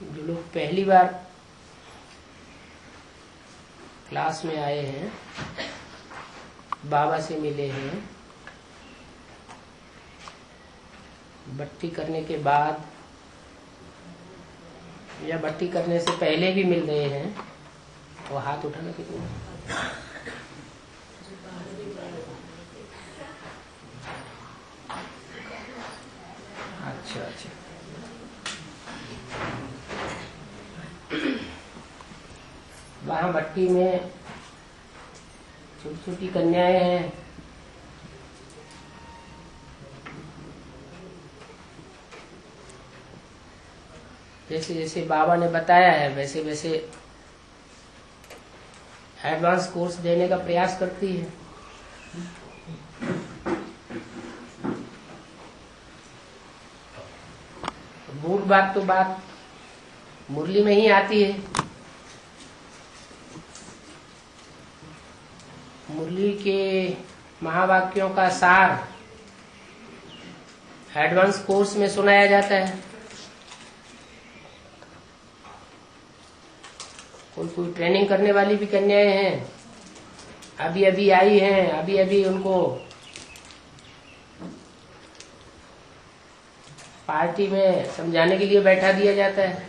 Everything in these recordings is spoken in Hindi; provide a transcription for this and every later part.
जो लोग पहली बार क्लास में आए हैं, बाबा से मिले हैं, भक्ति करने के बाद या भक्ति करने से पहले भी मिल रहे हैं, वो हाथ उठाना कितना। अच्छा अच्छा, वहाँ भट्टी में छोटी छोटी कन्याएं हैं, जैसे जैसे बाबा ने बताया है वैसे वैसे एडवांस कोर्स देने का प्रयास करती है। मूल बात तो बात मुरली में ही आती है। मुरली के महावाक्यों का सार एडवांस कोर्स में सुनाया जाता है। कोई ट्रेनिंग करने वाली भी कन्याएं हैं, अभी अभी आई हैं, अभी अभी उनको पार्टी में समझाने के लिए बैठा दिया जाता है।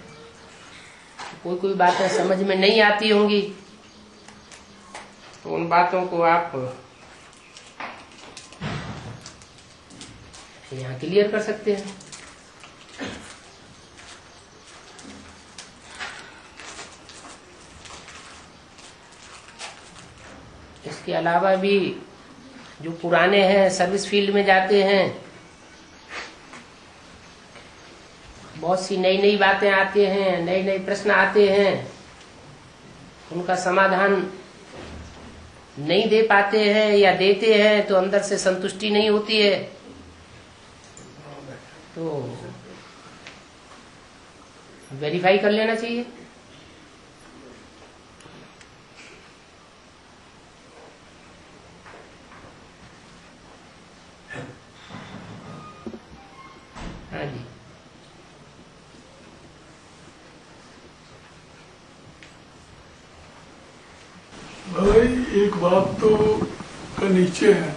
कोई बातें समझ में नहीं आती होंगी तो उन बातों को आप यहाँ क्लियर कर सकते हैं। इसके अलावा भी जो पुराने हैं, सर्विस फील्ड में जाते हैं, बहुत सी नई नई बातें आती हैं, नए नए प्रश्न आते हैं, उनका समाधान नहीं दे पाते हैं या देते हैं तो अंदर से संतुष्टि नहीं होती है। तो वेरीफाई कर लेना चाहिए। हाँ जी, भाई एक बात तो का निश्चय है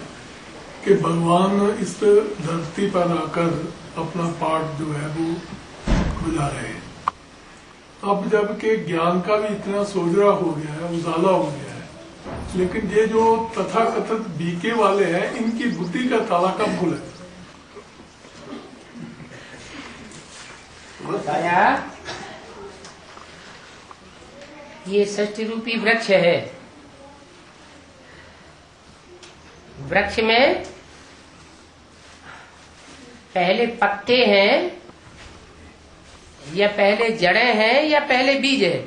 कि भगवान इस धरती पर आकर अपना पाठ जो है वो बुला रहे हैं। अब जबकि ज्ञान का भी इतना सोजरा हो गया है, उजाला हो गया है, लेकिन ये जो तथाकथित बीके वाले हैं, इनकी बुद्धि का ताला कब खुले? बताया ये षष्ठी रूपी वृक्ष है। वृक्ष में पहले पत्ते हैं या पहले जड़ें हैं या पहले बीज है?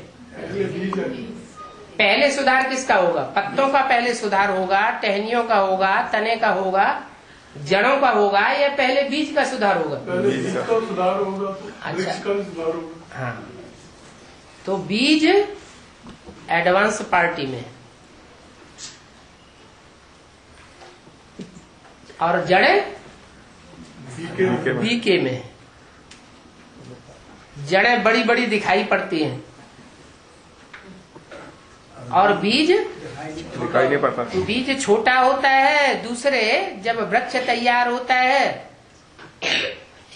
पहले सुधार किसका होगा? पत्तों का पहले सुधार होगा, टहनियों का होगा, तने का होगा, जड़ों का होगा, या पहले बीज का सुधार होगा? पहले बीज का सुधार होगा तो अच्छा, का सुधार होगा। हाँ, तो बीज एडवांस पार्टी में और जड़ें बीके में। जड़ें बड़ी बड़ी दिखाई पड़ती हैं और बीज दिखाई नहीं पड़ता। बीज छोटा होता है। दूसरे जब वृक्ष तैयार होता है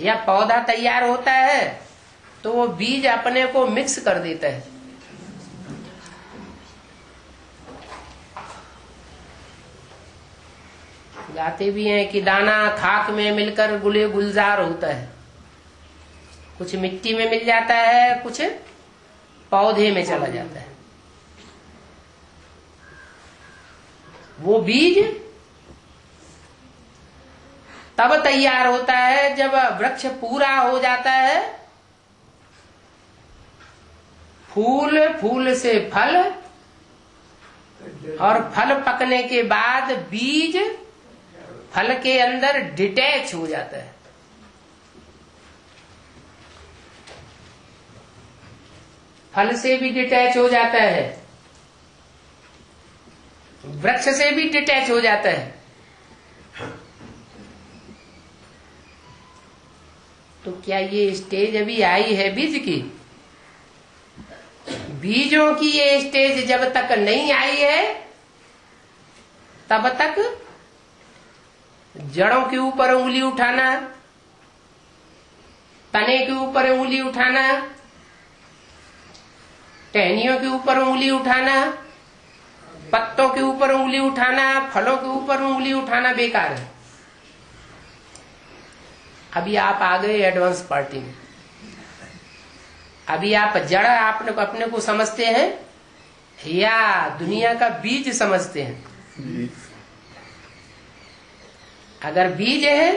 या पौधा तैयार होता है तो वो बीज अपने को मिक्स कर देता है। गाते भी हैं कि दाना खाक में मिलकर गुले गुलजार होता है। कुछ मिट्टी में मिल जाता है, कुछ पौधे में चला जाता है। वो बीज तब तैयार होता है जब वृक्ष पूरा हो जाता है। फूल, फूल से फल और फल पकने के बाद बीज फल के अंदर डिटैच हो जाता है। फल से भी डिटैच हो जाता है, वृक्ष से भी डिटैच हो जाता है। तो क्या ये स्टेज अभी आई है बीज की? बीजों की ये स्टेज जब तक नहीं आई है तब तक जड़ों के ऊपर उंगली उठाना, तने के ऊपर उंगली उठाना, टहनियों के ऊपर उंगली उठाना, पत्तों के ऊपर उंगली उठाना, फलों के ऊपर उंगली उठाना बेकार है। अभी आप आ गए एडवांस पार्टी में। अभी आप जड़ आपने को अपने को समझते हैं या दुनिया का बीज समझते हैं? अगर बीज है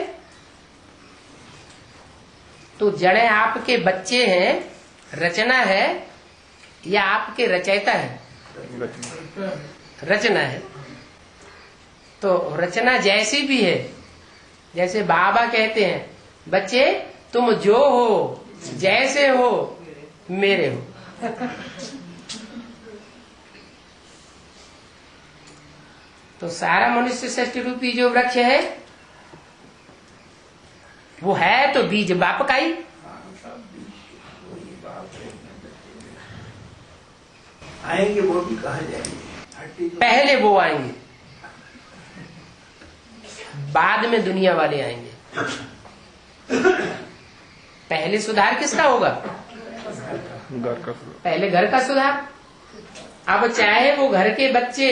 तो जड़ें आपके बच्चे हैं, रचना है, या आपके रचयिता है? रचना है। तो रचना जैसी भी है, जैसे बाबा कहते हैं बच्चे तुम जो हो, जैसे हो, मेरे हो। तो सारा मनुष्य सृष्टि रूपी जो वृक्ष है वो है तो बीज बाप का ही। आएंगे वो भी कहा जाएंगे, पहले वो आएंगे, बाद में दुनिया वाले आएंगे। पहले सुधार किसका होगा? घर का सुधार। पहले घर का सुधार। अब चाहे वो घर के बच्चे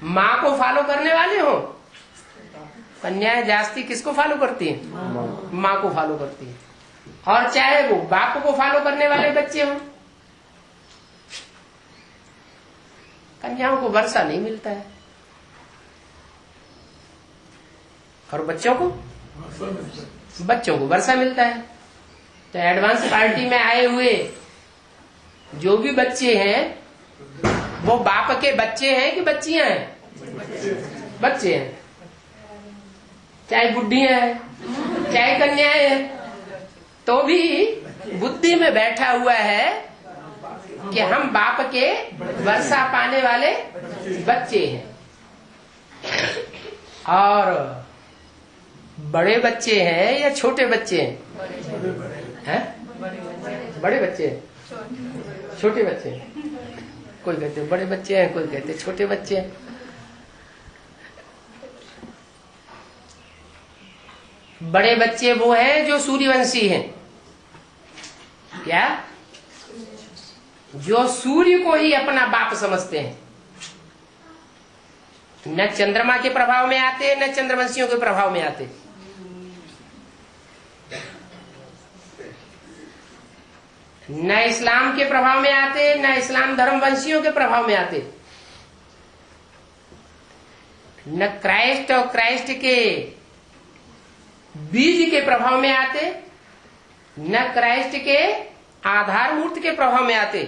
माँ को फॉलो करने वाले हो, कन्याएं जास्ती किसको फॉलो करती है? माँ को फॉलो करती है। और चाहे वो बाप को फॉलो करने वाले बच्चे हो, कन्याओं को वर्षा नहीं मिलता है और बच्चों को वर्षा मिलता है। तो एडवांस पार्टी में आए हुए जो भी बच्चे हैं वो बाप के बच्चे हैं कि बच्चियां हैं? बच्चे हैं। चाहे बुढ़ियां हैं चाहे कन्याएं हैं, तो भी बुद्धि में बैठा हुआ है कि हम बाप के वर्षा पाने वाले बच्चे हैं। और बड़े बच्चे हैं या छोटे बच्चे हैं? बड़े बच्चे हैं, छोटे बच्चे हैं। कोई कहते बड़े बच्चे हैं, कोई कहते छोटे बच्चे हैं। बड़े बच्चे वो हैं जो सूर्यवंशी हैं। क्या? जो सूर्य को ही अपना बाप समझते हैं, न चंद्रमा के प्रभाव में आते न चंद्रवंशियों के प्रभाव में आते। न इस्लाम के प्रभाव में आते न इस्लाम धर्मवंशियों के प्रभाव में आते। न क्राइस्ट और क्राइस्ट के बीज के प्रभाव में आते, न क्राइस्ट के आधार मूर्ति के प्रभाव में आते,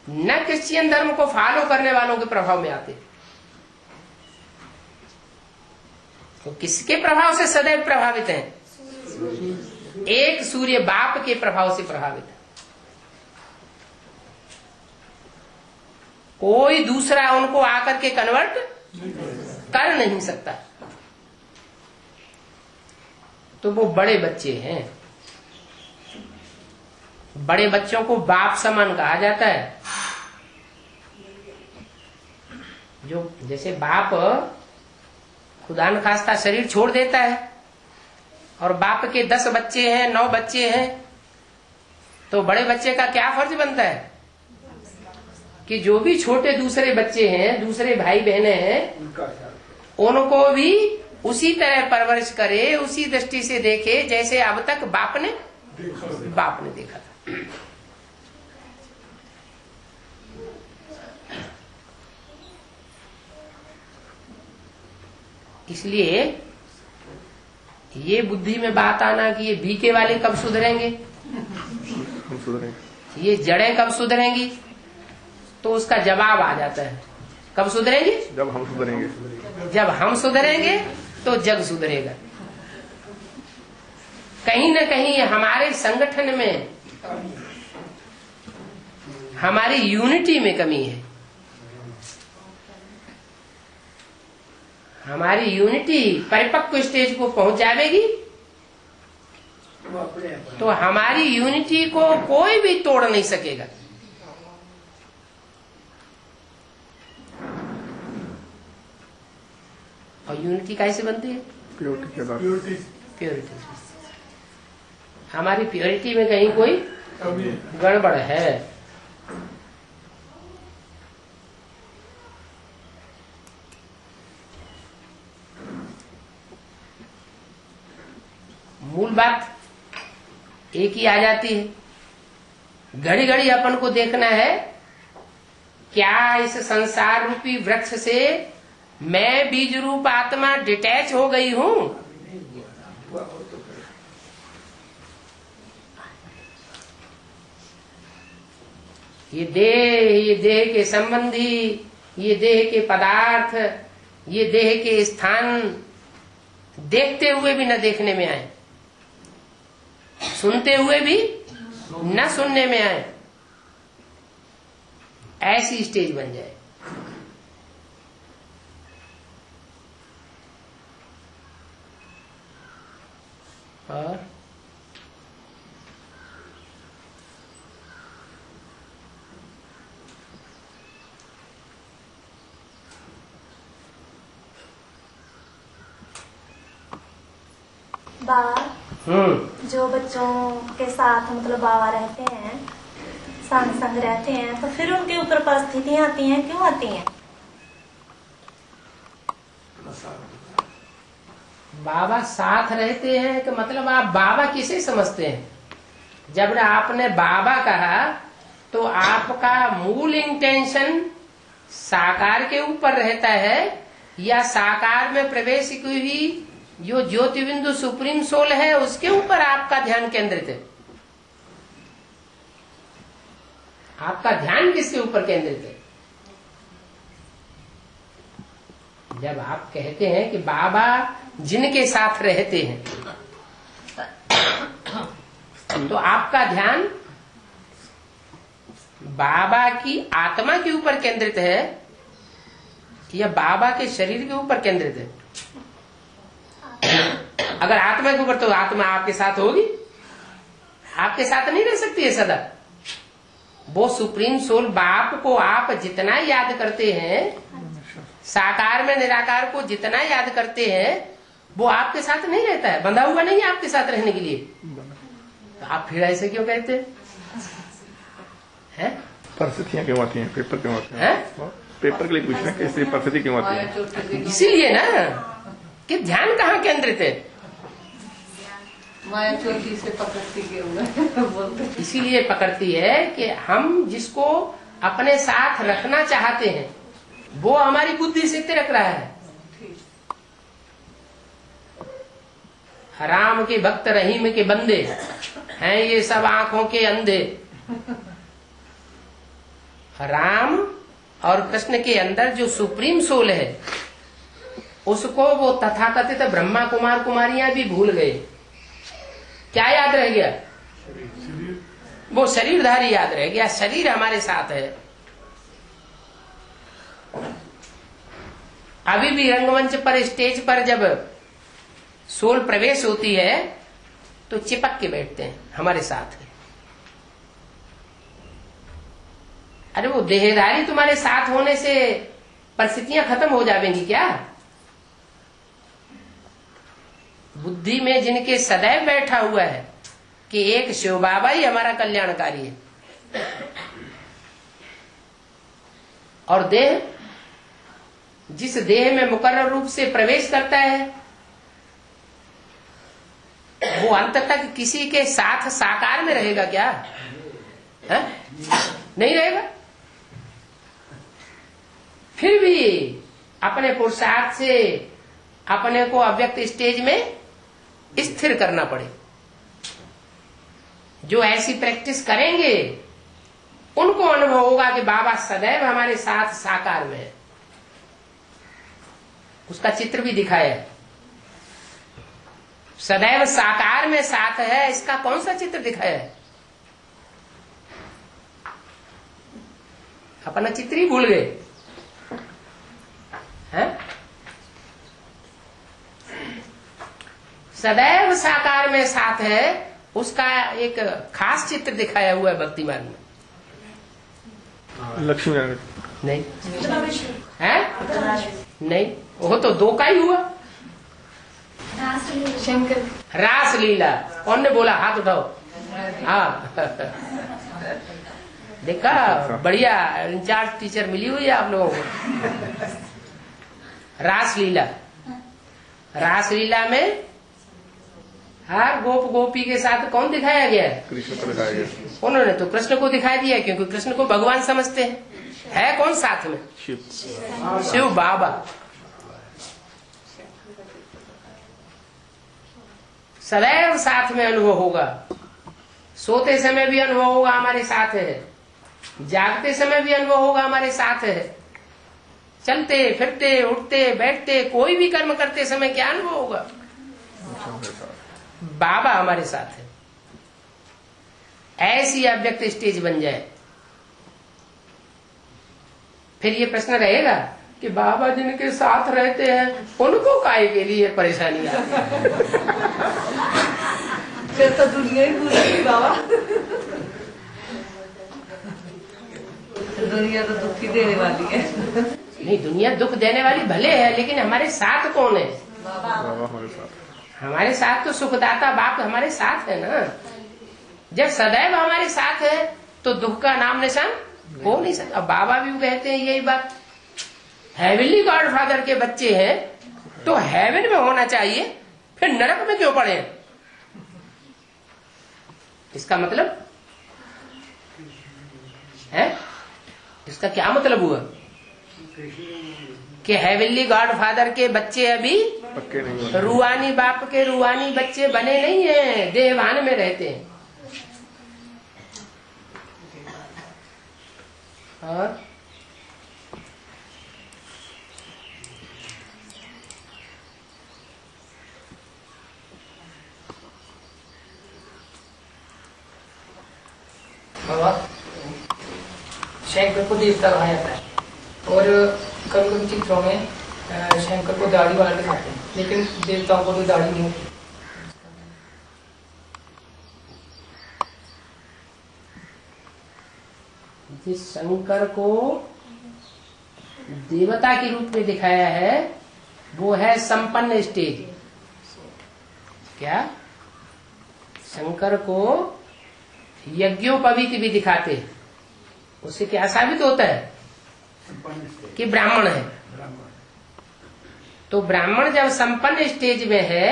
न क्रिश्चियन धर्म को फॉलो करने वालों के प्रभाव में आते। तो किसके प्रभाव से सदैव प्रभावित हैं? एक सूर्य बाप के प्रभाव से प्रभावित है। कोई दूसरा उनको आकर के कन्वर्ट कर नहीं सकता। तो वो बड़े बच्चे हैं। बड़े बच्चों को बाप समान कहा जाता है। जो जैसे बाप खुदा न खास्ता शरीर छोड़ देता है और बाप के 10 बच्चे हैं, 9 बच्चे हैं, तो बड़े बच्चे का क्या फर्ज बनता है कि जो भी छोटे दूसरे बच्चे हैं, दूसरे भाई बहने हैं, उनको भी उसी तरह परवरिश करे, उसी दृष्टि से देखे जैसे अब तक बाप ने देखा था। इसलिए ये बुद्धि में बात आना कि ये बीके वाले कब सुधरेंगे, हम सुधरेंगे, ये जड़ें कब सुधरेंगी, तो उसका जवाब आ जाता है। कब सुधरेंगे? जब हम सुधरेंगे। जब हम सुधरेंगे तो जग सुधरेगा। कहीं न कहीं हमारे संगठन में, हमारी यूनिटी में कमी है। हमारी यूनिटी परिपक्व स्टेज को पहुंच जाएगी वो अपने अपने। तो हमारी यूनिटी को कोई भी तोड़ नहीं सकेगा। और यूनिटी कैसे बनती है? प्योरिटी के आधार प्योरिटी प्योरिटी। हमारी प्योरिटी में कहीं कोई कमी है। गड़बड़ है। मूल बात एक ही आ जाती है। घड़ी घड़ी अपन को देखना है क्या इस संसार रूपी वृक्ष से मैं बीज रूप आत्मा डिटैच हो गई हूं। हुआ हो तो फिर ये देह के संबंधी, ये देह के पदार्थ, ये देह के स्थान देखते हुए भी न देखने में आए, सुनते हुए भी न सुनने में आए, ऐसी स्टेज बन जाए। और बाबा जो बच्चों के साथ मतलब बाबा रहते हैं, संग संग रहते हैं, तो फिर उनके ऊपर परिस्थितियां आती हैं, क्यों आती हैं? बाबा साथ रहते हैं कि मतलब आप बाबा किसे समझते हैं? जब आपने बाबा कहा तो आपका मूल इंटेंशन साकार के ऊपर रहता है या साकार में प्रवेश की हुई जो ज्योति बिंदु सुप्रीम सोल है उसके ऊपर आपका ध्यान केंद्रित है? आपका ध्यान किसके ऊपर केंद्रित है? जब आप कहते हैं कि बाबा जिनके साथ रहते हैं तो आपका ध्यान बाबा की आत्मा के ऊपर केंद्रित है या बाबा के शरीर के ऊपर केंद्रित है? अगर आत्मा के ऊपर तो आत्मा आपके साथ होगी, आपके साथ नहीं रह सकती है सदा। वो सुप्रीम सोल बाप को आप जितना याद करते हैं, साकार में निराकार को जितना याद करते हैं, वो आपके साथ नहीं रहता है, बंधा हुआ नहीं है आपके साथ रहने के लिए। तो आप फिर ऐसे क्यों कहते हैं? परिस्थितियाँ क्यों आती हैं? पेपर क्यों आते हैं? पेपर के लिए पूछ रहे हैं कि इसलिए परिस्थिति क्यों आती है? इसीलिए ना कि ध्यान कहाँ केंद्रित है। माया चोटी से पकड़ती बोलते, इसीलिए पकड़ती है कि हम जिसको अपने साथ रखना चाहते हैं वो हमारी बुद्धि से तिरक रहा है। राम के भक्त रहीम के बंदे हैं ये सब आंखों के अंधे। राम और कृष्ण के अंदर जो सुप्रीम सोल है उसको वो तथाकथित ब्रह्मा कुमार कुमारियां भी भूल गए। क्या याद रह गया? वो शरीरधारी याद रह गया। शरीर हमारे साथ है। अभी भी रंगमंच पर स्टेज पर जब सोल प्रवेश होती है तो चिपक के बैठते हैं हमारे साथ। अरे वो देहधारी तुम्हारे साथ होने से परिस्थितियां खत्म हो जाएंगी क्या? बुद्धि में जिनके सदैव बैठा हुआ है कि एक शिव बाबा ही हमारा कल्याणकारी है, और देह जिस देह में मुकर्रर रूप से प्रवेश करता है वो अंत तक किसी के साथ साकार में रहेगा क्या? है? नहीं रहेगा। फिर भी अपने पुरुषार्थ से अपने को अव्यक्त स्टेज में स्थिर करना पड़े। जो ऐसी प्रैक्टिस करेंगे उनको अनुभव होगा कि बाबा सदैव हमारे साथ साकार में है। उसका चित्र भी दिखाया है। सदैव साकार में साथ है, इसका कौन सा चित्र दिखाया है? अपना चित्र ही भूल गए हैं? सदैव साकार में साथ है उसका एक खास चित्र दिखाया हुआ है भक्ति मार्ग में। लक्ष्मी नारायण नहीं है, नहीं, वो तो दो का ही हुआ। शंकर रास लीला, कौन ने बोला? हाथ उठाओ। हाँ देखा, बढ़िया इंचार्ज टीचर मिली हुई है आप लोगों को। रास लीला, रास लीला में हर गोप गोपी के साथ कौन दिखाया गया है? कृष्ण को दिखाया गया। उन्होंने तो कृष्ण को दिखाई दिया, क्योंकि कृष्ण को भगवान समझते हैं। है कौन साथ में? शिव। शिव बाबा। सदैव साथ में अनुभव होगा, सोते समय भी अनुभव होगा हमारे साथ है, जागते समय भी अनुभव होगा हमारे साथ है, चलते फिरते उठते बैठते कोई भी कर्म करते समय क्या अनुभव होगा? बाबा हमारे साथ है। ऐसी अव्यक्त स्टेज बन जाए, फिर ये प्रश्न रहेगा कि बाबा जिनके साथ रहते हैं उनको काहे के लिए परेशानी आती है? फिर तो दुनिया ही पूरी थी बाबा। दुनिया तो दुख ही देने वाली है। नहीं, दुनिया दुख देने वाली भले है, लेकिन हमारे साथ कौन है? बाबा हमारे साथ। हमारे साथ तो सुखदाता बाप हमारे साथ है ना। जब सदैव हमारे साथ है तो दुख का नाम निशान हो नहीं सकता। अब बाबा भी कहते हैं यही बात, हेवनली गॉडफादर के बच्चे हैं तो हेवन में होना चाहिए, फिर नरक में क्यों पड़े? इसका मतलब है, इसका क्या मतलब हुआ कि हेवनली गॉडफादर के बच्चे अभी पक्के नहीं। रूहानी बाप के रूहानी बच्चे बने नहीं हैं, देहभान में रहते हैं। और शंकर को देवता कहा जाता है, और कभी कभी चित्रों में शंकर को दाढ़ी वाला दिखाते हैं, लेकिन देवताओं को तो दाढ़ी नहीं होती। जिस शंकर को देवता के रूप में दिखाया है वो है संपन्न स्टेज। क्या? शंकर को यज्ञोपवीत भी दिखाते हैं, उससे क्या साबित होता है कि ब्राह्मण है। तो ब्राह्मण जब संपन्न स्टेज में है,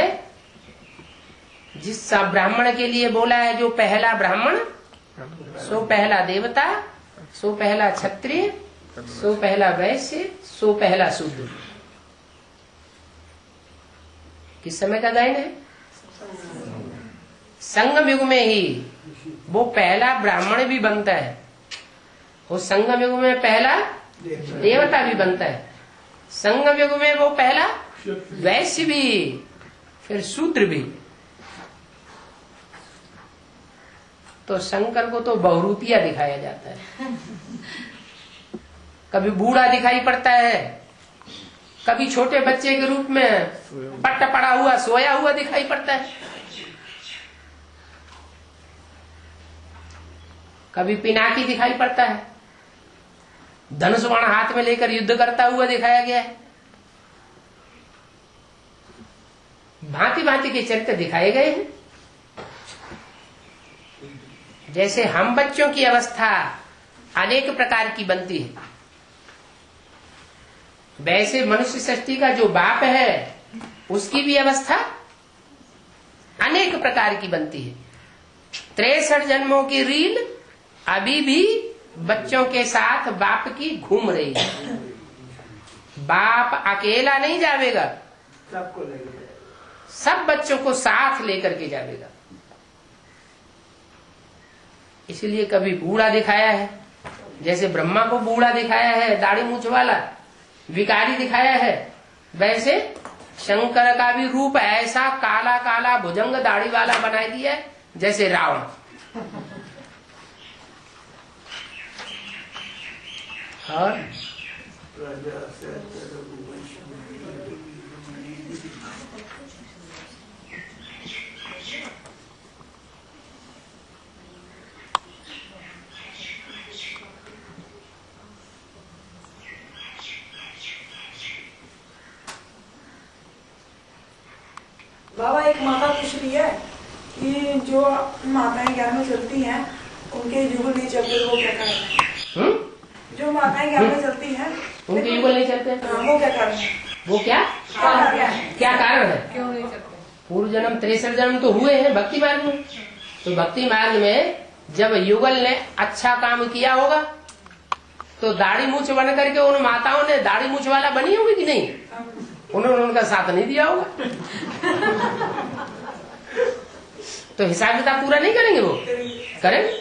जिस ब्राह्मण के लिए बोला है जो पहला ब्राह्मण, सो पहला देवता, सो पहला क्षत्रिय, सो पहला वैश्य, सो पहला शूद्र। किस समय का गायन है? संगम युग में ही वो पहला ब्राह्मण भी बनता है, वो संगम युग में पहला देवता भी बनता है, संगम युग में वो पहला वैश्य भी, फिर शूद्र भी। तो शंकर को तो बहुरूपिया दिखाया जाता है। कभी बूढ़ा दिखाई पड़ता है, कभी छोटे बच्चे के रूप में पट्टा पड़ा हुआ सोया हुआ दिखाई पड़ता है, कभी पिनाकी दिखाई पड़ता है, धनुष बाण हाथ में लेकर युद्ध करता हुआ दिखाया गया है। भांति भांति के चरित्र दिखाए गए हैं। जैसे हम बच्चों की अवस्था अनेक प्रकार की बनती है, वैसे मनुष्य सृष्टि का जो बाप है उसकी भी अवस्था अनेक प्रकार की बनती है। 63 जन्मों की रील अभी भी बच्चों के साथ बाप की घूम रही है। बाप अकेला नहीं जावेगा, सबको लेकर सब बच्चों को साथ लेकर के जावेगा। इसलिए कभी बूढ़ा दिखाया है, जैसे ब्रह्मा को बूढ़ा दिखाया है, दाढ़ी मूछ वाला विकारी दिखाया है, वैसे शंकर का भी रूप ऐसा काला काला भुजंग दाढ़ी वाला बना दिया है जैसे रावण। और बाबा एक माता पूछ रही है कि जो माताएं घर में चलती हैं उनके युगल नहीं चलते, वो क्या कारण है? जो माताएं घर में चलती हैं उनके युगल नहीं चलते, वो क्या कारण है? वो क्या कारण है? क्यों नहीं चलते? पूर्व जन्म 63 जन्म तो हुए हैं भक्ति मार्ग में। तो भक्ति मार्ग में जब युगल ने अच्छा काम किया होगा तो दाढ़ी मूछ बन करके उन माताओं ने दाढ़ी मूछ वाला बनी होगी कि नहीं? उन्होंने उनका साथ नहीं दिया होगा तो हिसाब किताब पूरा नहीं करेंगे वो, करेंगे।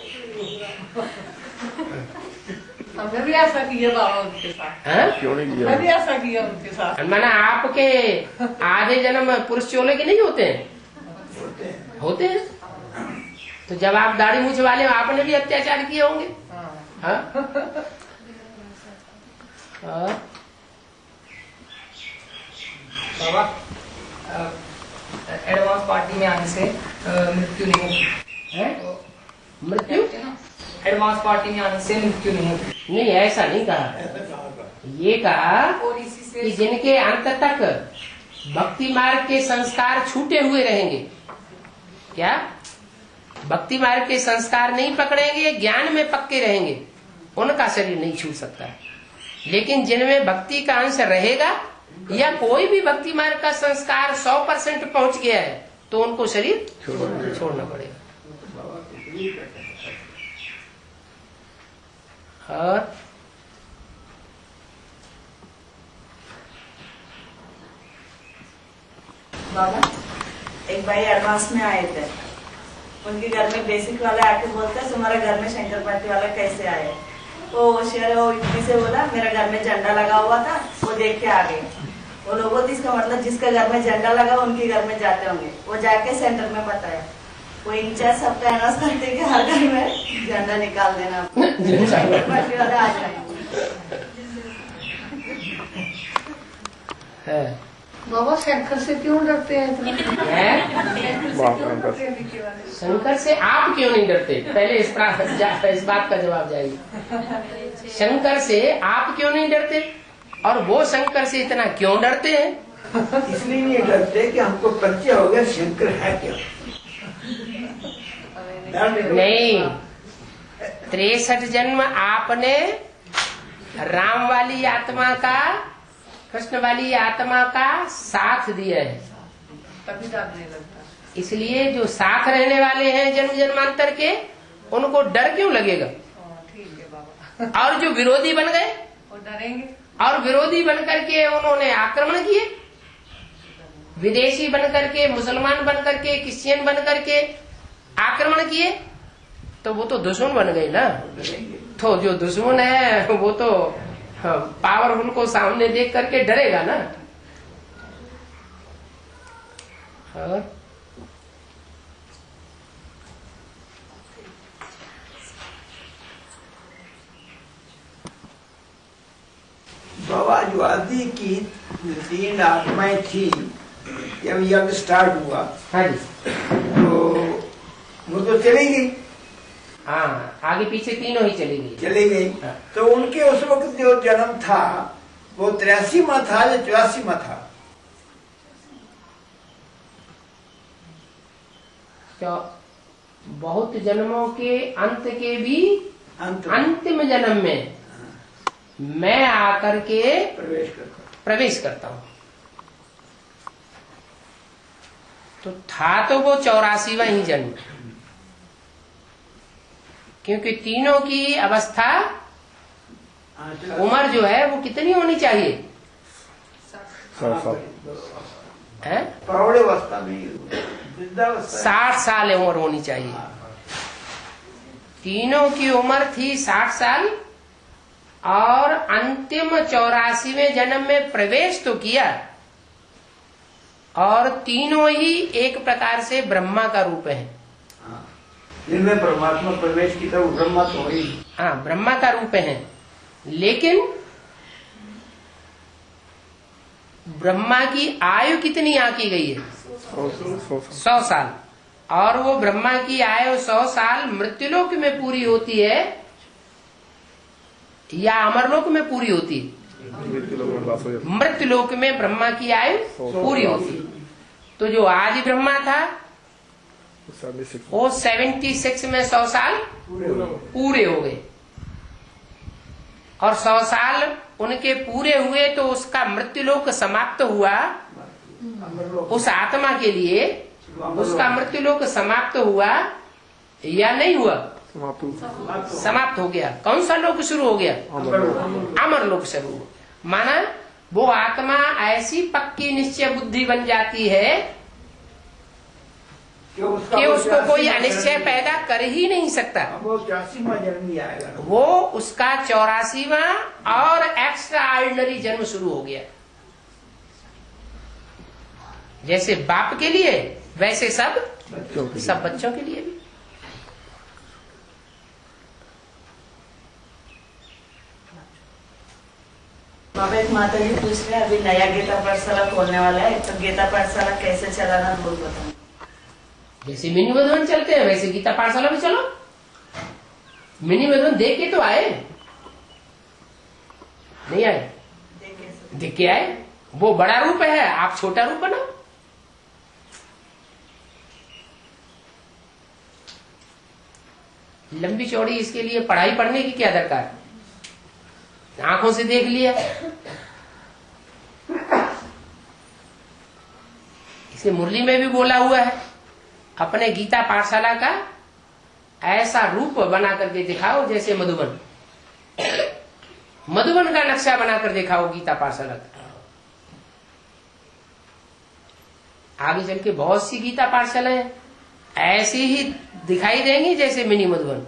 हमने भी ऐसा किया बाबा उनके साथ। क्यों नहीं किया? हमने भी ऐसा किया उनके साथ। मैंने आपके आधे जन्म पुरुष चोले के नहीं होते हैं? होते हैं। तो जब आप दाढ़ी मूछ वाले हो आपने भी अत्याचार किए होंगे। बाबा एडवांस पार्टी में आने से मृत्यु नहीं होती है? मृत्यु एडवांस पार्टी में आने से मृत्यु नहीं होती। नहीं, ऐसा नहीं कहा। ये कहा और इसी से कि जिनके अंत तक भक्ति मार्ग के संस्कार छूटे हुए रहेंगे, क्या भक्ति मार्ग के संस्कार नहीं पकड़ेंगे, ज्ञान में पक्के रहेंगे, उनका शरीर नहीं छूट सकता है। लेकिन जिनमें भक्ति का अंश रहेगा या कोई भी भक्ति मार्ग का संस्कार 100% पहुंच गया है तो उनको शरीर छोड़ना पड़ेगा। और बाबा एक भाई एडवांस में आए थे, उनके घर में बेसिक वाले आके बोलते हैं तुम्हारे घर में शंकर पार्टी वाला कैसे आए? वो शेर वो इतनी से बोला मेरा घर में झंडा लगा हुआ था, वो देख के आ गए। वो लोगों तो इसका मतलब जिसका घर में झंडा लगा उनके घर में जाते होंगे। वो जाके सेंटर में बताया, वो इंचार्ज सबका अनाउंस करते कि हर घर में झंडा निकाल देना पार्टी वाले आ जाए। बाबा शंकर से क्यों डरते हैं इतना? शंकर से आप क्यों नहीं डरते? पहले इस बात का जवाब जाइए। शंकर से आप क्यों नहीं डरते और वो शंकर से इतना क्यों डरते हैं? इसलिए नहीं डरते कि हमको परिचय हो गया शंकर है क्या। नहीं, 63 जन्म आपने राम वाली आत्मा का, कृष्ण वाली आत्मा का साथ दिया है, तभी डर नहीं लगता। इसलिए जो साथ रहने वाले हैं जन्म जन्मांतर के, उनको डर क्यों लगेगा? ठीक है बाबा। और जो विरोधी बन गए और डरेंगे, और विरोधी बन करके उन्होंने आक्रमण किए, विदेशी बन करके, मुसलमान बन करके, क्रिश्चियन बन करके आक्रमण किए, तो वो तो दुश्मन बन गए ना। तो जो दुश्मन है वो तो पावरफुल को सामने देख करके डरेगा ना। और बाबा जो आदि की 3 आत्माएं थी जब यज्ञ स्टार्ट हुआ, हाँ जी, तो वो तो चली गई। हाँ, आगे पीछे तीनों ही चली गई। हाँ। तो उनके उस वक्त जो जन्म था वो 83 में था या 84 में था? तो बहुत जन्मों के अंत के भी अंतिम जन्म में मैं आकर के प्रवेश करता हूँ। तो था तो वो 84वां ही जन्म, क्योंकि तीनों की अवस्था, उम्र जो है वो कितनी होनी चाहिए? 60 साल उम्र होनी चाहिए। तीनों की उम्र थी 60 साल और अंतिम 84वें जन्म में प्रवेश तो किया, और तीनों ही एक प्रकार से ब्रह्मा का रूप है। जिनमें परमात्मा प्रवेश की तरफ ब्रह्मा तो ही, हाँ, ब्रह्मा का रूप है। लेकिन ब्रह्मा की आयु कितनी आकी गई है? 100 साल। और वो ब्रह्मा की आयु 100 साल मृत्युलोक में पूरी होती है या अमरलोक में पूरी होती है? मृत्युलोक में ब्रह्मा की आयु पूरी होती है। तो जो आदि ब्रह्मा था वो 76 में 100 साल पूरे हो गए, और 100 साल उनके पूरे हुए तो उसका मृत्युलोक समाप्त हुआ। उस आत्मा के लिए उसका मृत्युलोक समाप्त हुआ या नहीं हुआ? समाप्त हो गया। कौन सा लोक शुरू हो गया? अमर लोक शुरू हो। माना वो आत्मा ऐसी पक्की निश्चय बुद्धि बन जाती है कि उसको कोई अनिश्चय पैदा कर ही नहीं सकता। वो 84वां जन्म ही आएगा। वो उसका 84वां और एक्स्ट्रा ऑर्डिनरी जन्म शुरू हो गया। जैसे बाप के लिए वैसे सब बच्चों के लिए भी। बाबा एक माता जी पूछ रहे हैं, अभी नया गीता पाठशाला खोलने वाला है, तो गीता पाठशाला कैसे चलाना बोल बताओ। जैसे मिनी मधुबन चलते हैं वैसे गीता पाठशाला में चलो। मिनी मधुबन देख के तो आए, नहीं आए? देख के आए। वो बड़ा रूप है, आप छोटा रूप बनाओ। लंबी चौड़ी इसके लिए पढ़ाई पढ़ने की क्या दरकार? आंखों से देख लिया। इसे मुरली में भी बोला हुआ है, अपने गीता पाठशाला का ऐसा रूप बना करके दिखाओ जैसे मधुबन का नक्शा बनाकर दिखाओ गीता पाठशाला का। आगे चल के बहुत सी गीता पाठशालाएं ऐसी ही दिखाई देंगी जैसे मिनी मधुबन।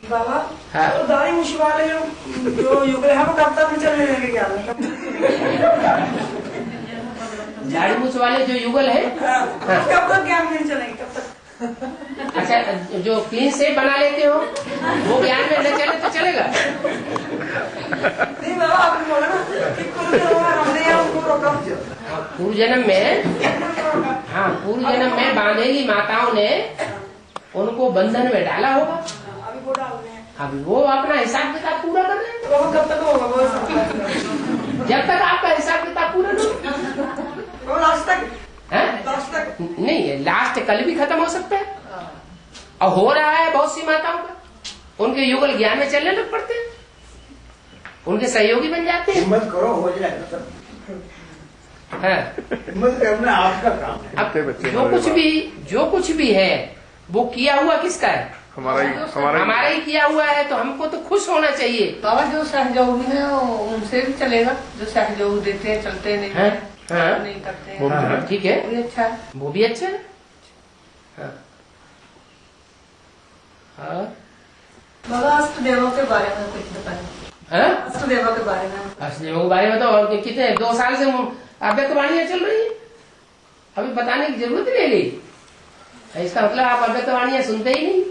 बाबा हाँ। तो दाढ़ी मूछ वाले जो युगल है वो कब तक नहीं चलने देंगे क्या? दाढ़ी मूछ वाले जो युगल है कब तक ज्ञान नहीं चलेंगे? कब तक? अच्छा, जो क्लीन शेव बना लेते हो वो ज्ञान में न चले तो चलेगा? नहीं बाबा, आपने बोला ना कि हमने उनको रोका। पूर्व जन्म में बांधेगी माताओं ने उनको बंधन में डाला होगा। अभी वो अपना हिसाब किताब पूरा कर रहे हैं। वो कब तक होगा? वो जब तक आपका हिसाब किताब पूरा नहीं वो लास्ट तक नहीं है। लास्ट कल भी खत्म हो सकता है, और हो रहा है बहुत सी माताओं का। उनके युगल ज्ञान में चलने लग पड़ते हैं, उनके सहयोगी बन जाते हैं। हिम्मत करो, हो जाएगा सब। हिम्मत करना आपका काम है। अब जो कुछ भी है वो किया हुआ किसका है? हमारा ही किया हुआ है, तो हमको तो खुश होना चाहिए। बाबा जो सहयोग है उनसे भी चलेगा, जो सहयोग देते हैं, चलते नहीं है, नहीं करते हैं, ठीक है, वो भी अच्छा है। वो भी अच्छा है। बाबा अष्टदेवों के बारे में कुछ बताएं। अष्टदेवों के बारे में। अष्टदेवों के बारे में तो कितने 2 साल से अव्यक्तवाणियां चल रही है, अभी बताने की जरूरत नहीं रही। इसका मतलब आप अव्यक्तवाणियां सुनते ही नहीं।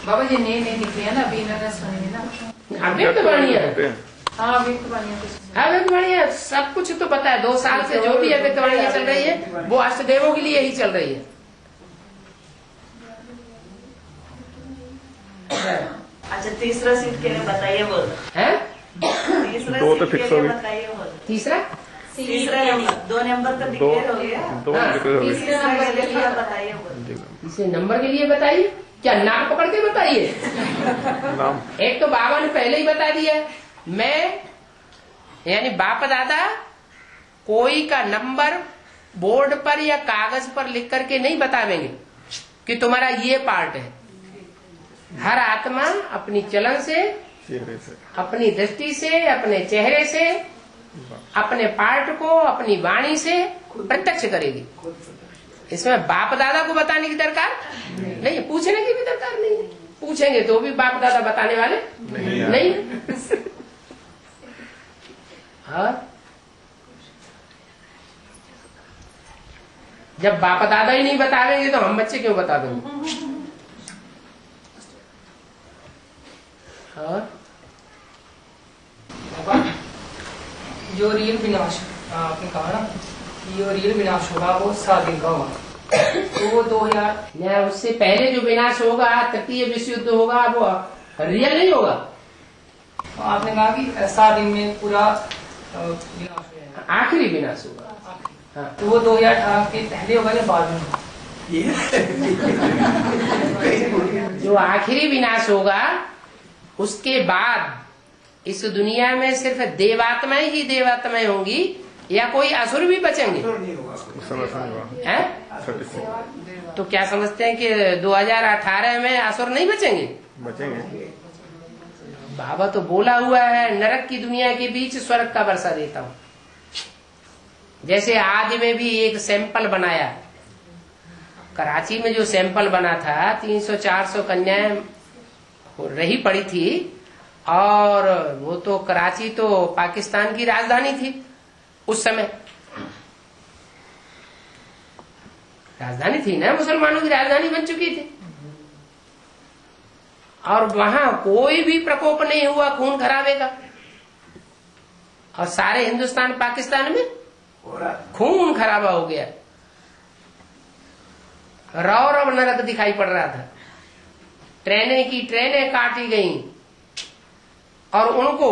बाबा जी नए निकले हैं ना, अभी इन्होंने सुनी ना अव्यक्तवाणियां। हाँ, अव्यक्तवाणियां सब कुछ तो पता है। 2 साल से जो भी अव्यक्तवाणियां चल रही है वो अष्टदेवों के लिए ही चल रही है। अच्छा, तीसरा सीट के लिए बताइए बोल। तीसरा सीट के लिए बताइए बोल। तीसरा नंबर 2 नंबर का डिक्लेयर हो गया। तीसरे नंबर के लिए बताइए बोल। तीसरे नंबर के लिए बताइए। क्या नाम पकड़ के बताइए? एक तो बाबा ने पहले ही बता दिया, मैं यानी बाप दादा कोई का नंबर बोर्ड पर या कागज पर लिख करके नहीं बतावेंगे कि तुम्हारा ये पार्ट है। हर आत्मा अपनी चलन से, अपनी दृष्टि से, अपने चेहरे से, अपने पार्ट को अपनी वाणी से प्रत्यक्ष करेगी। इसमें बाप दादा को बताने की दरकार नहीं, पूछने की भी दरकार नहीं। पूछेंगे तो भी बाप दादा बताने वाले नहीं। और जब बाप दादा ही नहीं बतावेंगे तो हम बच्चे क्यों बता देंगे? और जो रियल विनाश आपने कहा ना, जो रियल विनाश होगा वो 7 दिन का होगा, तो वो 2000 उससे पहले जो विनाश होगा, तृतीय विश्व युद्ध होगा, वो रियल नहीं होगा। आपने कहा कि 7 दिन में पूरा विनाश हो जाएगा। आखिरी विनाश होगा। हाँ। तो वो 2018 के पहले होगा या बाद में? जो आखिरी विनाश होगा उसके बाद इस दुनिया में सिर्फ देवात्माएं ही देवात्माएं होंगी या कोई असुर भी बचेंगे? हैं? तो क्या समझते हैं कि 2018 में असुर नहीं बचेंगे? बचेंगे। बाबा तो बोला हुआ है, नरक की दुनिया के बीच स्वर्ग का वर्षा देता हूँ। जैसे आदि में भी एक सैंपल बनाया, कराची में जो सैंपल बना था 300-400 कन्याएं रही पड़ी थी, और वो तो कराची तो पाकिस्तान की राजधानी थी उस समय, राजधानी थी ना, मुसलमानों की राजधानी बन चुकी थी, और वहां कोई भी प्रकोप नहीं हुआ खून खराबे का, और सारे हिंदुस्तान पाकिस्तान में खून खराबा हो गया, रौरव नरक दिखाई पड़ रहा था। ट्रेनें की ट्रेनें काटी गईं और उनको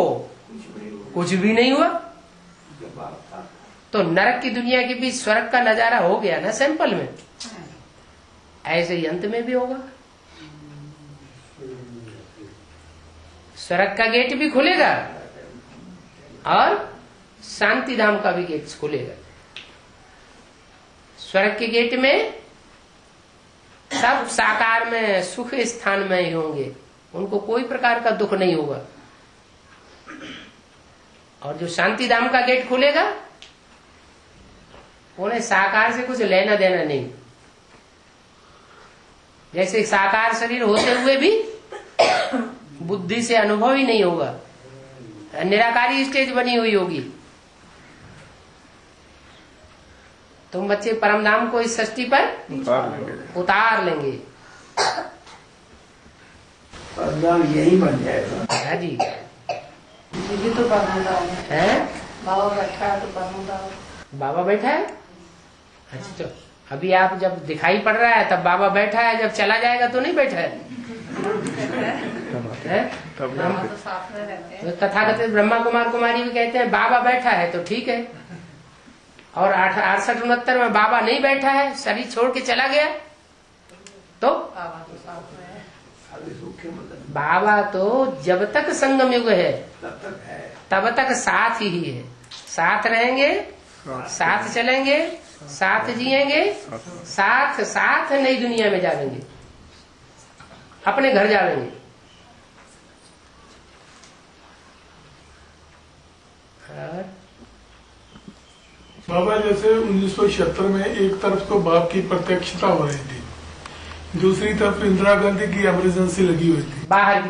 कुछ भी नहीं हुआ। तो नरक की दुनिया के बीच स्वर्ग का नजारा हो गया ना सैंपल में, ऐसे ही अंत में भी होगा। स्वर्ग का गेट भी खुलेगा और शांति धाम का भी गेट खुलेगा। स्वर्ग के गेट में सब साकार में सुख स्थान में ही होंगे, उनको कोई प्रकार का दुख नहीं होगा। और जो शांति धाम का गेट खुलेगा उन्हें साकार से कुछ लेना देना नहीं। जैसे साकार शरीर होते हुए भी बुद्धि से अनुभव ही नहीं होगा, निराकारी स्टेज बनी हुई होगी। तुम बच्चे परमधाम को इस सृष्टि पर उतार लेंगे। परमधाम यही बन जाएगा। हाँ जी, ये तो परमधाम है। बाबा बैठा है तो परमधाम। बाबा बैठा है। अच्छा, तो अभी आप जब दिखाई पड़ रहा है तब बाबा बैठा है, जब चला जाएगा तो नहीं बैठा है? बाबा तो साथ में रहते हैं। तथागत ब्रह्मा कुमार कुमारी भी कहते हैं बाबा बैठा है तो ठीक है, और 68-69 में बाबा नहीं बैठा है, शरीर छोड़ के चला गया, तो बाबा तो साथ में है। बाबा तो जब तक संगम युग है तब तक साथ ही है। साथ रहेंगे, साथ चलेंगे, साथ जिएंगे, साथ साथ नई दुनिया में जाएंगे, अपने घर जाएंगे। बाबा जैसे 1976 में एक तरफ तो बाप की प्रत्यक्षता हो रही थी, दूसरी तरफ इंदिरा गांधी की इमरजेंसी लगी हुई थी बाहर की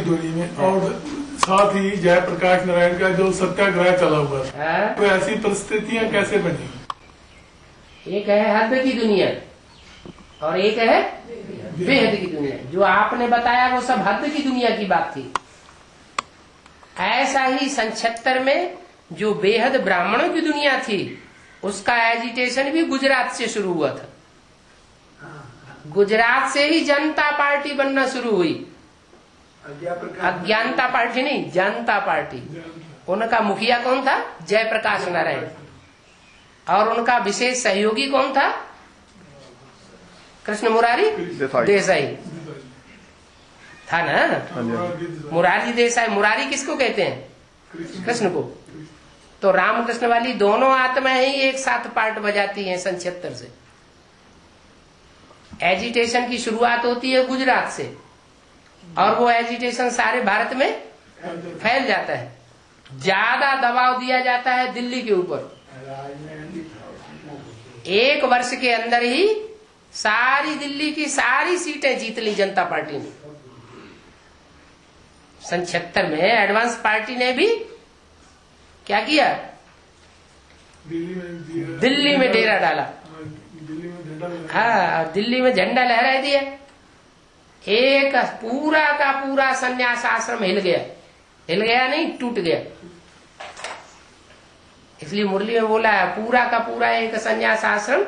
दुनिया में, और साथ ही जयप्रकाश नारायण का जो सत्याग्रह चला हुआ था। तो ऐसी परिस्थितियां कैसे बनी? एक है हद की दुनिया और एक है बेहद की दुनिया। जो आपने बताया वो सब हद की दुनिया की बात थी। ऐसा ही 76 में जो बेहद ब्राह्मणों की दुनिया थी उसका एजिटेशन भी गुजरात से शुरू हुआ था। गुजरात से ही जनता पार्टी बनना शुरू हुई। अज्ञानता पार्टी नहीं, जनता पार्टी। उनका मुखिया कौन था? जयप्रकाश नारायण। और उनका विशेष सहयोगी कौन था? कृष्ण मुरारी देसाई था ना। मुरारी देसाई। मुरारी किसको कहते हैं? कृष्ण को। तो रामकृष्ण वाली दोनों आत्माएं ही एक साथ पार्ट बजाती हैं 76 से। एजिटेशन की शुरुआत होती है गुजरात से और वो एजिटेशन सारे भारत में फैल जाता है। ज्यादा दबाव दिया जाता है दिल्ली के ऊपर। एक वर्ष के अंदर ही सारी दिल्ली की सारी सीटें जीत ली जनता पार्टी ने। 76 में एडवांस पार्टी ने भी क्या किया? दिल्ली में डेरा डाला। हाँ, दिल्ली में झंडा लहरा दिया। एक पूरा का पूरा संन्यास आश्रम हिल गया। हिल गया नहीं, टूट गया। इसलिए मुरली में बोला है पूरा का पूरा एक संन्यास आश्रम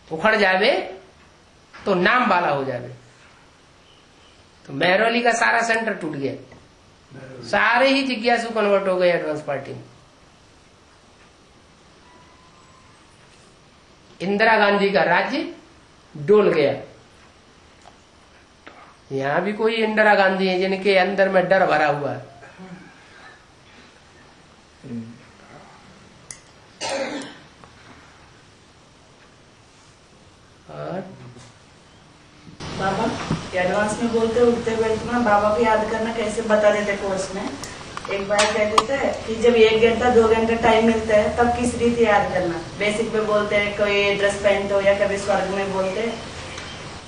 उखड़ जावे तो नाम वाला हो जावे। तो मेहरौली का सारा सेंटर टूट गया। सारे ही जिज्ञासु कन्वर्ट हो गए एडवांस पार्टी में। इंदिरा गांधी का राज्य डोल गया। यहाँ भी कोई इंदिरा गांधी है जिनके अंदर में डर भरा हुआ है। और बाबा एडवांस में बोलते उठते बैठते ना, बाबा को याद करना कैसे बता देते कोर्स में। एक बार कहते थे कि जब 1 घंटा 2 घंटा टाइम मिलता है तब किस रीति याद करना। बेसिक में बोलते हैं कोई ड्रेस पहनते हो या कभी स्वर्ग में बोलते हैं।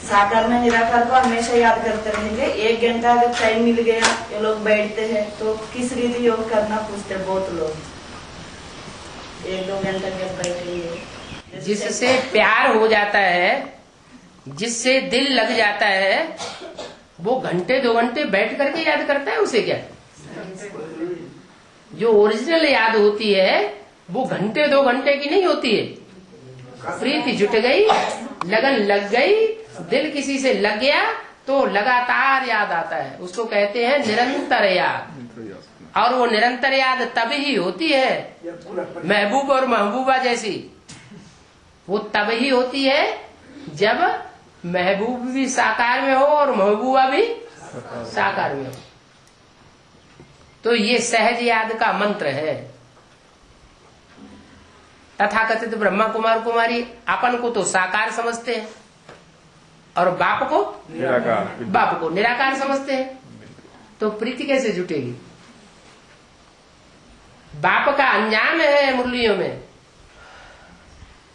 साकार में निराकार को हमेशा याद करते रहेंगे। 1 घंटा अगर टाइम मिल गया ये लोग बैठते हैं तो किस रीति योग करना पूछते बहुत लोग। 1-2 घंटा जब बैठेंगे, जिससे प्यार हो जाता है, जिससे दिल लग जाता है, वो घंटे 2 घंटे बैठ करके याद करता है। उसे क्या, जो ओरिजिनल याद होती है वो घंटे 2 घंटे की नहीं होती है। प्रीति जुट गई, लगन लग गई, दिल किसी से लग गया तो लगातार याद आता है। उसको कहते हैं निरंतर याद। और वो निरंतर याद तब ही होती है, महबूब और महबूबा जैसी, वो तब ही होती है जब महबूब भी साकार में हो और महबूबा भी साकार में हो। तो ये सहज याद का मंत्र है। तथाकथित ब्रह्मा कुमार कुमारी अपन को तो साकार समझते हैं और बाप को निराकार समझते हैं। तो प्रीति कैसे जुटेगी? बाप का अंजाम है मुरलियों में,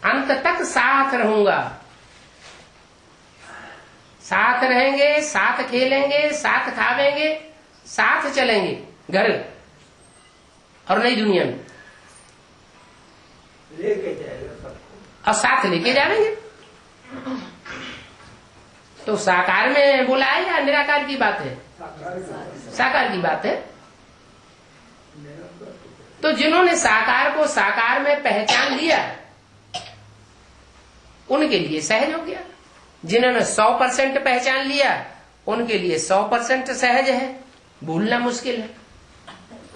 अंत तक साथ रहूंगा। साथ रहेंगे, साथ खेलेंगे, साथ खावेंगे, साथ चलेंगे घर और नई दुनिया में, लेके जाएगा सबको और साथ लेके जाएंगे। तो साकार में बोला है या निराकार की बात है? साकार की बात है। तो जिन्होंने साकार को साकार में पहचान लिया उनके लिए सहज हो गया। जिन्होंने 100% पहचान लिया उनके लिए 100% सहज है, भूलना मुश्किल है।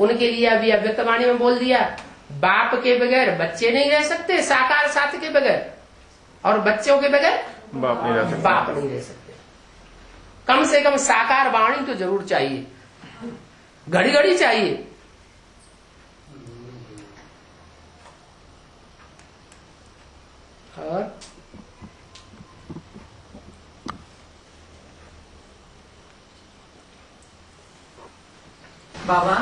उनके लिए अभी अव्यक्तवाणी में बोल दिया, बाप के बगैर बच्चे नहीं रह सकते, साकार साथ के बगैर, और बच्चों के बगैर बाप नहीं रह सकते। कम से कम साकार वाणी तो जरूर चाहिए, घड़ी घड़ी चाहिए। और बाबा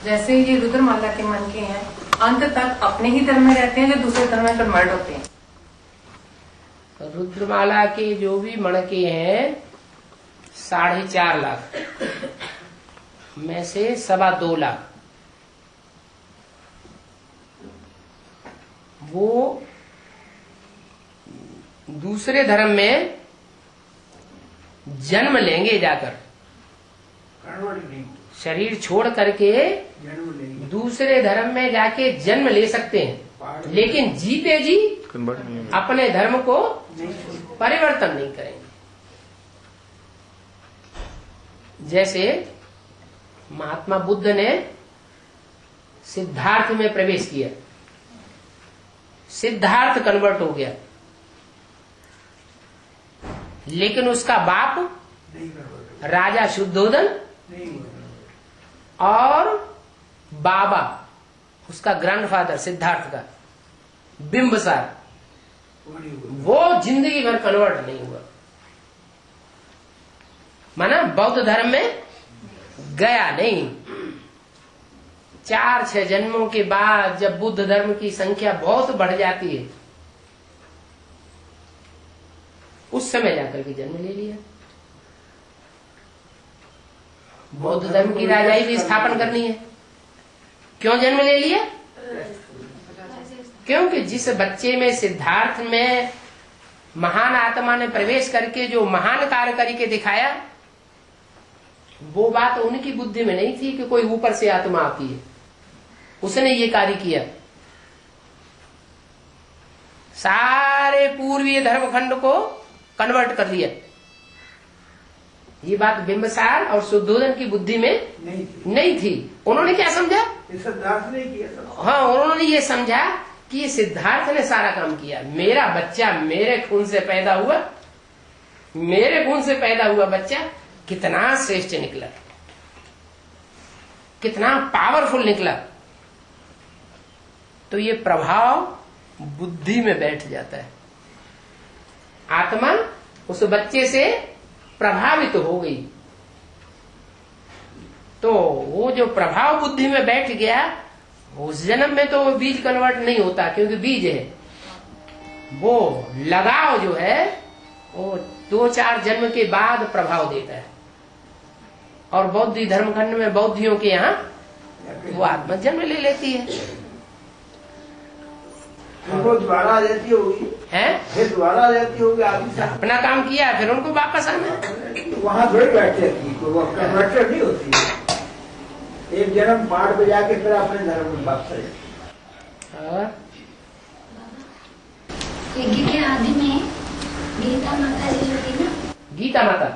जैसे ये रुद्रमाला के मन के हैं, अंत तक अपने ही धर्म में रहते हैं या दूसरे धर्म में कन्वर्ट होते हैं? रुद्रमाला के जो भी मणके हैं 4.5 लाख में से 2.25 लाख वो दूसरे धर्म में जन्म लेंगे, जाकर शरीर छोड़ करके दूसरे धर्म में जाके जन्म ले सकते हैं, लेकिन जीते जी अपने धर्म को परिवर्तन नहीं करेंगे। जैसे महात्मा बुद्ध ने सिद्धार्थ में प्रवेश किया, सिद्धार्थ कन्वर्ट हो गया, लेकिन उसका बाप राजा शुद्धोदन और बाबा उसका ग्रैंडफादर सिद्धार्थ का बिंबसार, वो जिंदगी भर कन्वर्ट नहीं हुआ। माना बौद्ध धर्म में गया नहीं। 4-6 जन्मों के बाद जब बुद्ध धर्म की संख्या बहुत बढ़ जाती है, उस समय जाकर के जन्म ले लिया। बौद्ध धर्म की राजाई भी स्थापन करनी है। क्यों जन्म ले लिया? क्योंकि जिस बच्चे में सिद्धार्थ में महान आत्मा ने प्रवेश करके जो महान कार्य करके दिखाया, वो बात उनकी बुद्धि में नहीं थी कि कोई ऊपर से आत्मा आती है। उसने ये कार्य किया, सारे पूर्वीय धर्मखंड को कन्वर्ट कर लिया। ये बात बिंबिसार और शुद्धोधन की बुद्धि में नहीं थी। उन्होंने क्या समझा? सिद्धार्थ ने किया। हाँ, उन्होंने ये समझा कि ये सिद्धार्थ ने सारा काम किया। मेरा बच्चा मेरे खून से पैदा हुआ, मेरे खून से पैदा हुआ बच्चा कितना श्रेष्ठ निकला, कितना पावरफुल निकला। तो ये प्रभाव बुद्धि में बैठ जाता है। आत्मा उस बच्चे से प्रभावित हो गई, तो वो जो प्रभाव बुद्धि में बैठ गया, उस जन्म में तो वो बीज कन्वर्ट नहीं होता, क्योंकि बीज है। वो लगाव जो है वो 2-4 जन्म के बाद प्रभाव देता है। और बौद्ध धर्मखंड में बौद्धियों के यहाँ वो आत्मा जन्म ले लेती है। वो दोबारा आ जाती होगी, फिर दोबारा आ जाती होगी। आदमी अपना काम किया, फिर उनको वापस आना है। वहाँ थोड़ी बैठ जाती, वो कन्वर्टर नहीं होती। एक जन्म पाठ पे जाके फिर अपने धर्म में वापस आ जाती। यज्ञ के आदि में गीता माता जी जो थी ना, गीता माता,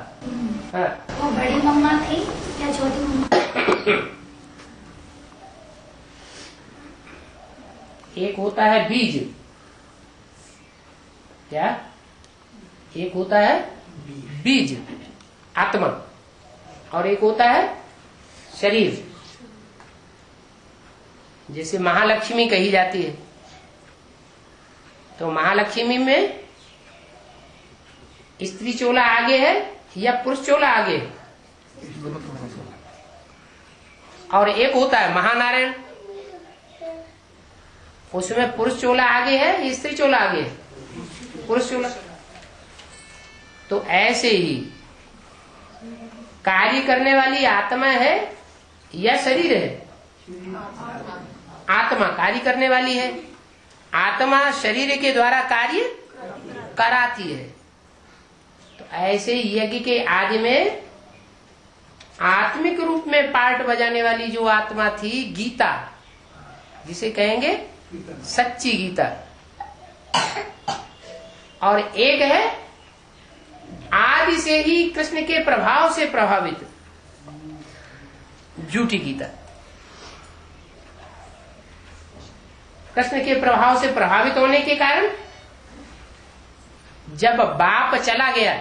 हाँ, वो बड़ी मम्मा थी या छोटी मम्मा? एक होता है बीज, क्या? एक होता है बीज आत्मा, और एक होता है शरीर। जैसे महालक्ष्मी कही जाती है, तो महालक्ष्मी में स्त्री चोला आगे है या पुरुष चोला आगे है? और एक होता है महानारायण, उसमें पुरुष चोला आगे है या स्त्री चोला आगे है? पुरुष चोला। तो ऐसे ही कार्य करने वाली आत्मा है या शरीर है? आत्मा कार्य करने वाली है। आत्मा शरीर के द्वारा कार्य कराती है। तो ऐसे यज्ञ के आदि में आत्मिक रूप में पार्ट बजाने वाली जो आत्मा थी, गीता, जिसे कहेंगे सच्ची गीता, और एक है आदि से ही कृष्ण के प्रभाव से प्रभावित झूठी गीता। कृष्ण के प्रभाव से प्रभावित होने के कारण जब बाप चला गया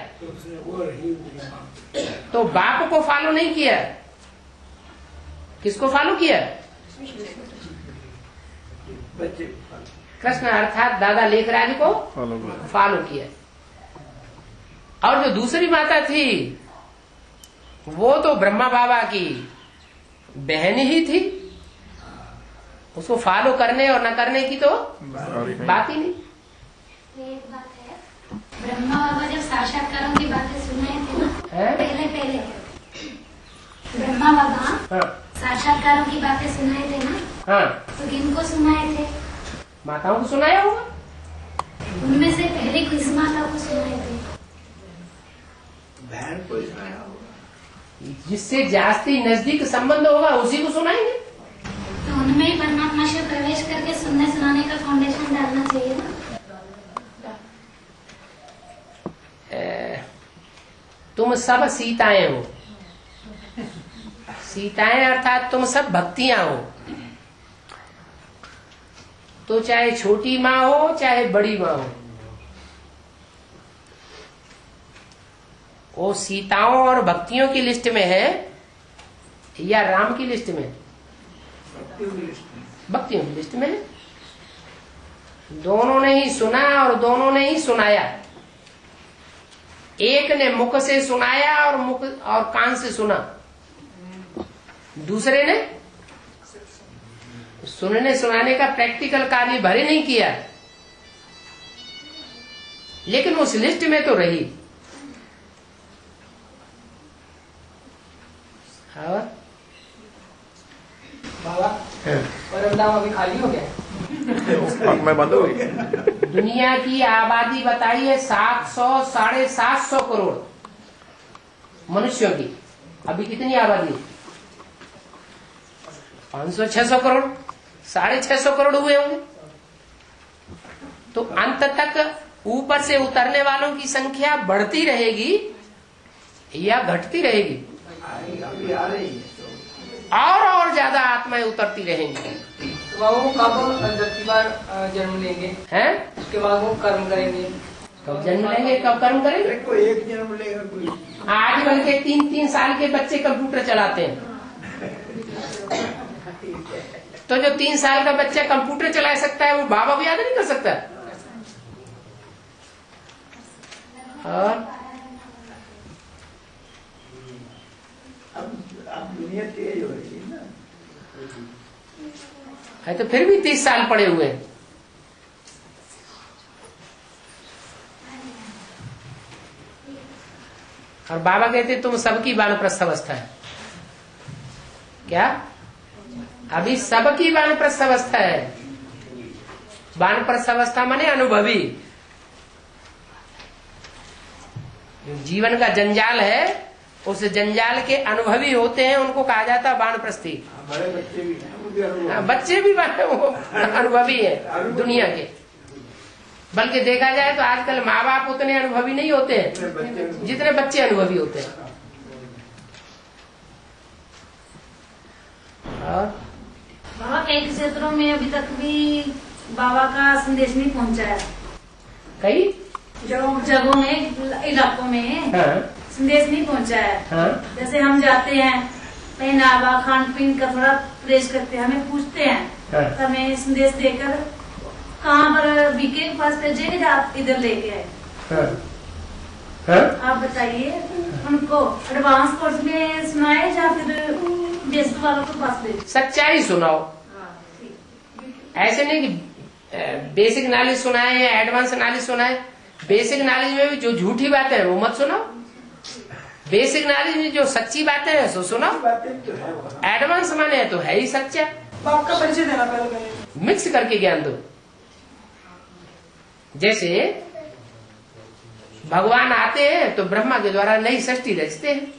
तो बाप को फॉलो नहीं किया, किसको फॉलो किया? कृष्ण अर्थात दादा लेखराज को फॉलो किया। और जो दूसरी माता थी वो तो ब्रह्मा बाबा की बहन ही थी, उसको फॉलो करने और न करने की तो बात ही नहीं। एक बात है, ब्रह्मा बाबा जब साक्षात्कारों की बातें सुनाए थे ना, पहले ब्रह्मा बाबा साक्षात्कारों की बातें सुनाए थे ना, हाँ, तो किनको सुनाए थे? माताओं को सुनाया होगा। उनमें से पहले किस माता को सुनाए थे? बहन को सुनाया होगा। जिससे जास्ती नजदीक संबंध होगा उसी को सुनाएंगे। तो उनमें ही परमात्मा से प्रवेश करके सुनने सुनाने का फाउंडेशन डालना चाहिए ना। तुम सब सीताएं हो, सीताएं अर्थात तुम सब भक्तियां हो। तो चाहे छोटी माँ हो चाहे बड़ी माँ हो, वो सीताओं और भक्तियों की लिस्ट में है या राम की लिस्ट में? भक्तियों की लिस्ट में है। दोनों ने ही सुना और दोनों ने ही सुनाया। एक ने मुख से सुनाया और मुख और कान से सुना, दूसरे ने सुनने सुनाने का प्रैक्टिकल कार्य भरे नहीं किया, लेकिन उस लिस्ट में तो रही। बाबा परमधाम अभी खाली हो गया? मैं बंद हो गई। दुनिया की आबादी बताई है 700 750 करोड़ मनुष्यों की। अभी कितनी आबादी? 500-600 करोड़, 650 करोड़ हुए होंगे। तो अंत तक ऊपर से उतरने वालों की संख्या बढ़ती रहेगी या घटती रहेगी? अभी आ रही है और ज्यादा आत्माएं उतरती रहेंगी। तो बाबा वो कब 10 बार जन्म लेंगे हैं? उसके बाद वो कर्म करेंगे? कब जन्म लेंगे, कब कर्म करेंगे? कोई एक जन्म लेगा कोई। आजकल के 3-3 साल के बच्चे कंप्यूटर चलाते हैं, तो जो 3 साल का बच्चा कंप्यूटर चला सकता है वो बाबा भी याद नहीं कर सकता। और अब दुनिया तेज हो रही है ना, है तो फिर भी 30 साल पड़े हुए हैं। और बाबा कहते तुम सबकी वानप्रस्थ अवस्था है। क्या? अभी सबकी वानप्रस्थ अवस्था है। वानप्रस्थ अवस्था माने अनुभवी। जीवन का जंजाल है, उस जंजाल के अनुभवी होते हैं, उनको कहा जाता है वानप्रस्थी। बड़े बच्चे भी हैं, वो भी अनुभव। बच्चे भी अनुभवी है दुनिया के। बल्कि देखा जाए तो आजकल माँ बाप उतने अनुभवी नहीं होते हैं जितने बच्चे अनुभवी होते हैं। और बाबा कई क्षेत्रों में अभी तक भी बाबा का संदेश नहीं पहुंचा है। कई जगहों में, इलाकों में हाँ। संदेश नहीं पहुंचा है। हाँ। जैसे हम जाते हैं पहनावा खान पीन का थोड़ा प्रेस करते हैं, हमें पूछते हैं हाँ। तो हमें संदेश देकर कहाँ पर बीके के पास भेजेंगे, आप इधर लेके आए। हाँ। हाँ? आप बताइए उनको एडवांस कोर्स में सुनाए या फिर देश वालों के पास भेजे? सच्चाई सुनाओ। ऐसे नहीं कि बेसिक नॉलेज सुनाए या एडवांस नॉलेज सुनाए। बेसिक नॉलेज में भी जो झूठी बातें हैं वो मत सुनाओ। बेसिक नॉलेज में जो सच्ची बातें हैं सो सुनाओ। एडवांस माने तो है ही सच्चा। बाप का परिचय देना पहले। मिक्स करके ज्ञान दो। जैसे भगवान आते हैं तो ब्रह्मा के द्वारा नई सृष्टि रचते हैं।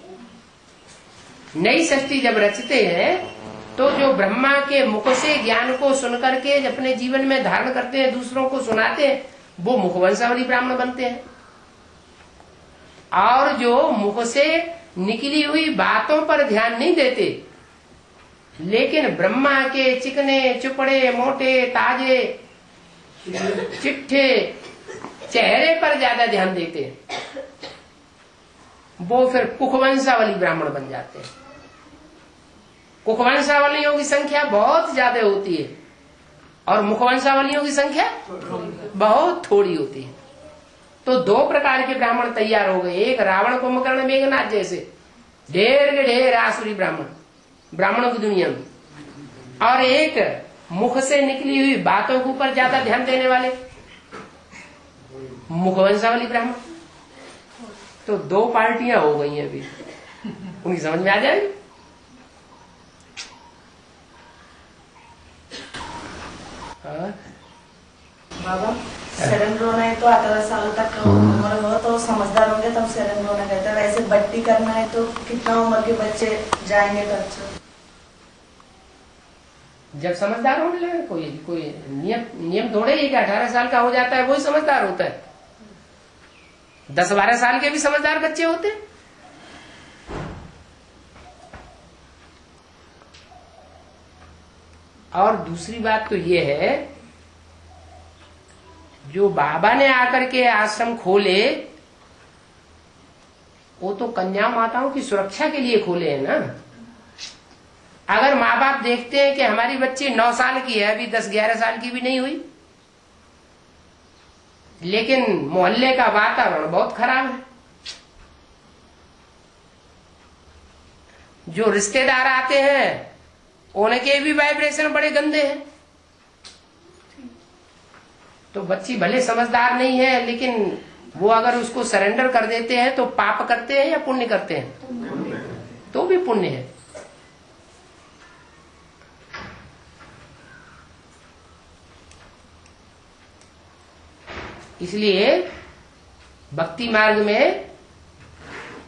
नई सृष्टि जब रचते हैं तो जो ब्रह्मा के मुख से ज्ञान को सुनकर के अपने जीवन में धारण करते हैं, दूसरों को सुनाते हैं, वो मुखवंशावली ब्राह्मण बनते हैं। और जो मुख से निकली हुई बातों पर ध्यान नहीं देते, लेकिन ब्रह्मा के चिकने चुपड़े मोटे ताजे चिट्ठे चेहरे पर ज्यादा ध्यान देते हैं, वो फिर कुखवंशावली ब्राह्मण बन जाते हैं। कुखवंशावलियों की संख्या बहुत ज्यादा होती है और मुखवंशावलियों की संख्या बहुत थोड़ी होती है। तो 2 प्रकार के ब्राह्मण तैयार हो गए। एक रावण कुंभकर्ण मेघनाथ जैसे ढेर के ढेर आसुरी ब्राह्मण ब्राह्मणों की दुनिया में, और एक मुख से निकली हुई बातों के ऊपर ज्यादा ध्यान देने वाले मुखवंशावली ब्राह्मण। तो 2 पार्टियां हो गई हैं अभी। उनकी समझ में आ जाएगी। बाबा शरण ग्रहण है तो 18 साल तक उम्र हो तो समझदार होंगे तब शरण ग्रहण कहते हैं। वैसे बट्टी करना है तो कितना उम्र के बच्चे जाएंगे तो अच्छा? जब समझदार होने लगे कोई नियम थोड़े ही कि 18 साल का हो जाता है वही समझदार होता है। 10-12 साल के भी समझदार बच्चे होते हैं। और दूसरी बात तो ये है, जो बाबा ने आकर के आश्रम खोले वो तो कन्या माताओं की सुरक्षा के लिए खोले हैं ना। अगर माँ बाप देखते हैं कि हमारी बच्ची 9 साल की है, अभी 10-11 साल की भी नहीं हुई, लेकिन मोहल्ले का वातावरण बहुत खराब है, जो रिश्तेदार आते हैं उनके भी वाइब्रेशन बड़े गंदे हैं, तो बच्ची भले समझदार नहीं है लेकिन वो अगर उसको सरेंडर कर देते हैं तो पाप करते हैं या पुण्य करते हैं? तो भी पुण्य है। इसलिए भक्ति मार्ग में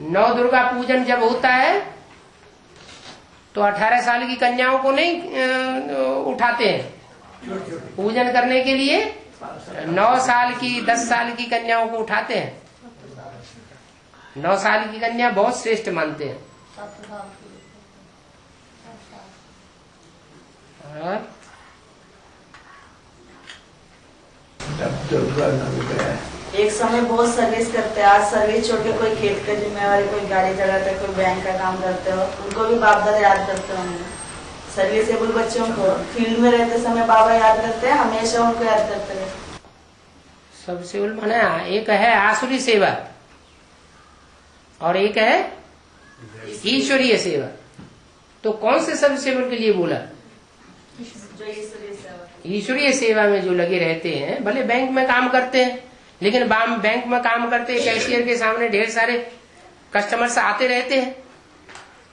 9 दुर्गा पूजन जब होता है तो 18 साल की कन्याओं को नहीं उठाते हैं पूजन करने के लिए। 9 साल की 10 साल की कन्याओं को उठाते हैं। 9 साल की कन्या बहुत श्रेष्ठ मानते हैं। और एक समय बहुत सर्विस करते हैं, आज सर्विस छोड़ के कोई खेत का जिम्मेवारी, कोई गाड़ी चलाते हैं, कोई बैंक का काम करते हो, उनको भी बाप दादा याद करते होंगे। सर्विसेबल बच्चों को फील्ड में रहते समय बाबा याद करते हैं, हमेशा उनको याद करते हैं। सबसे माने एक है आसुरी सेवा और एक है ईश्वरीय सेवा। तो कौन से सर्विसेबल के लिए बोला? जो ईश्वरीय सेवा, ईश्वरीय सेवा में जो लगे रहते हैं, भले बैंक में काम करते हैं, लेकिन बैंक में काम करते हैं, कैशियर के सामने ढेर सारे कस्टमर्स आते रहते हैं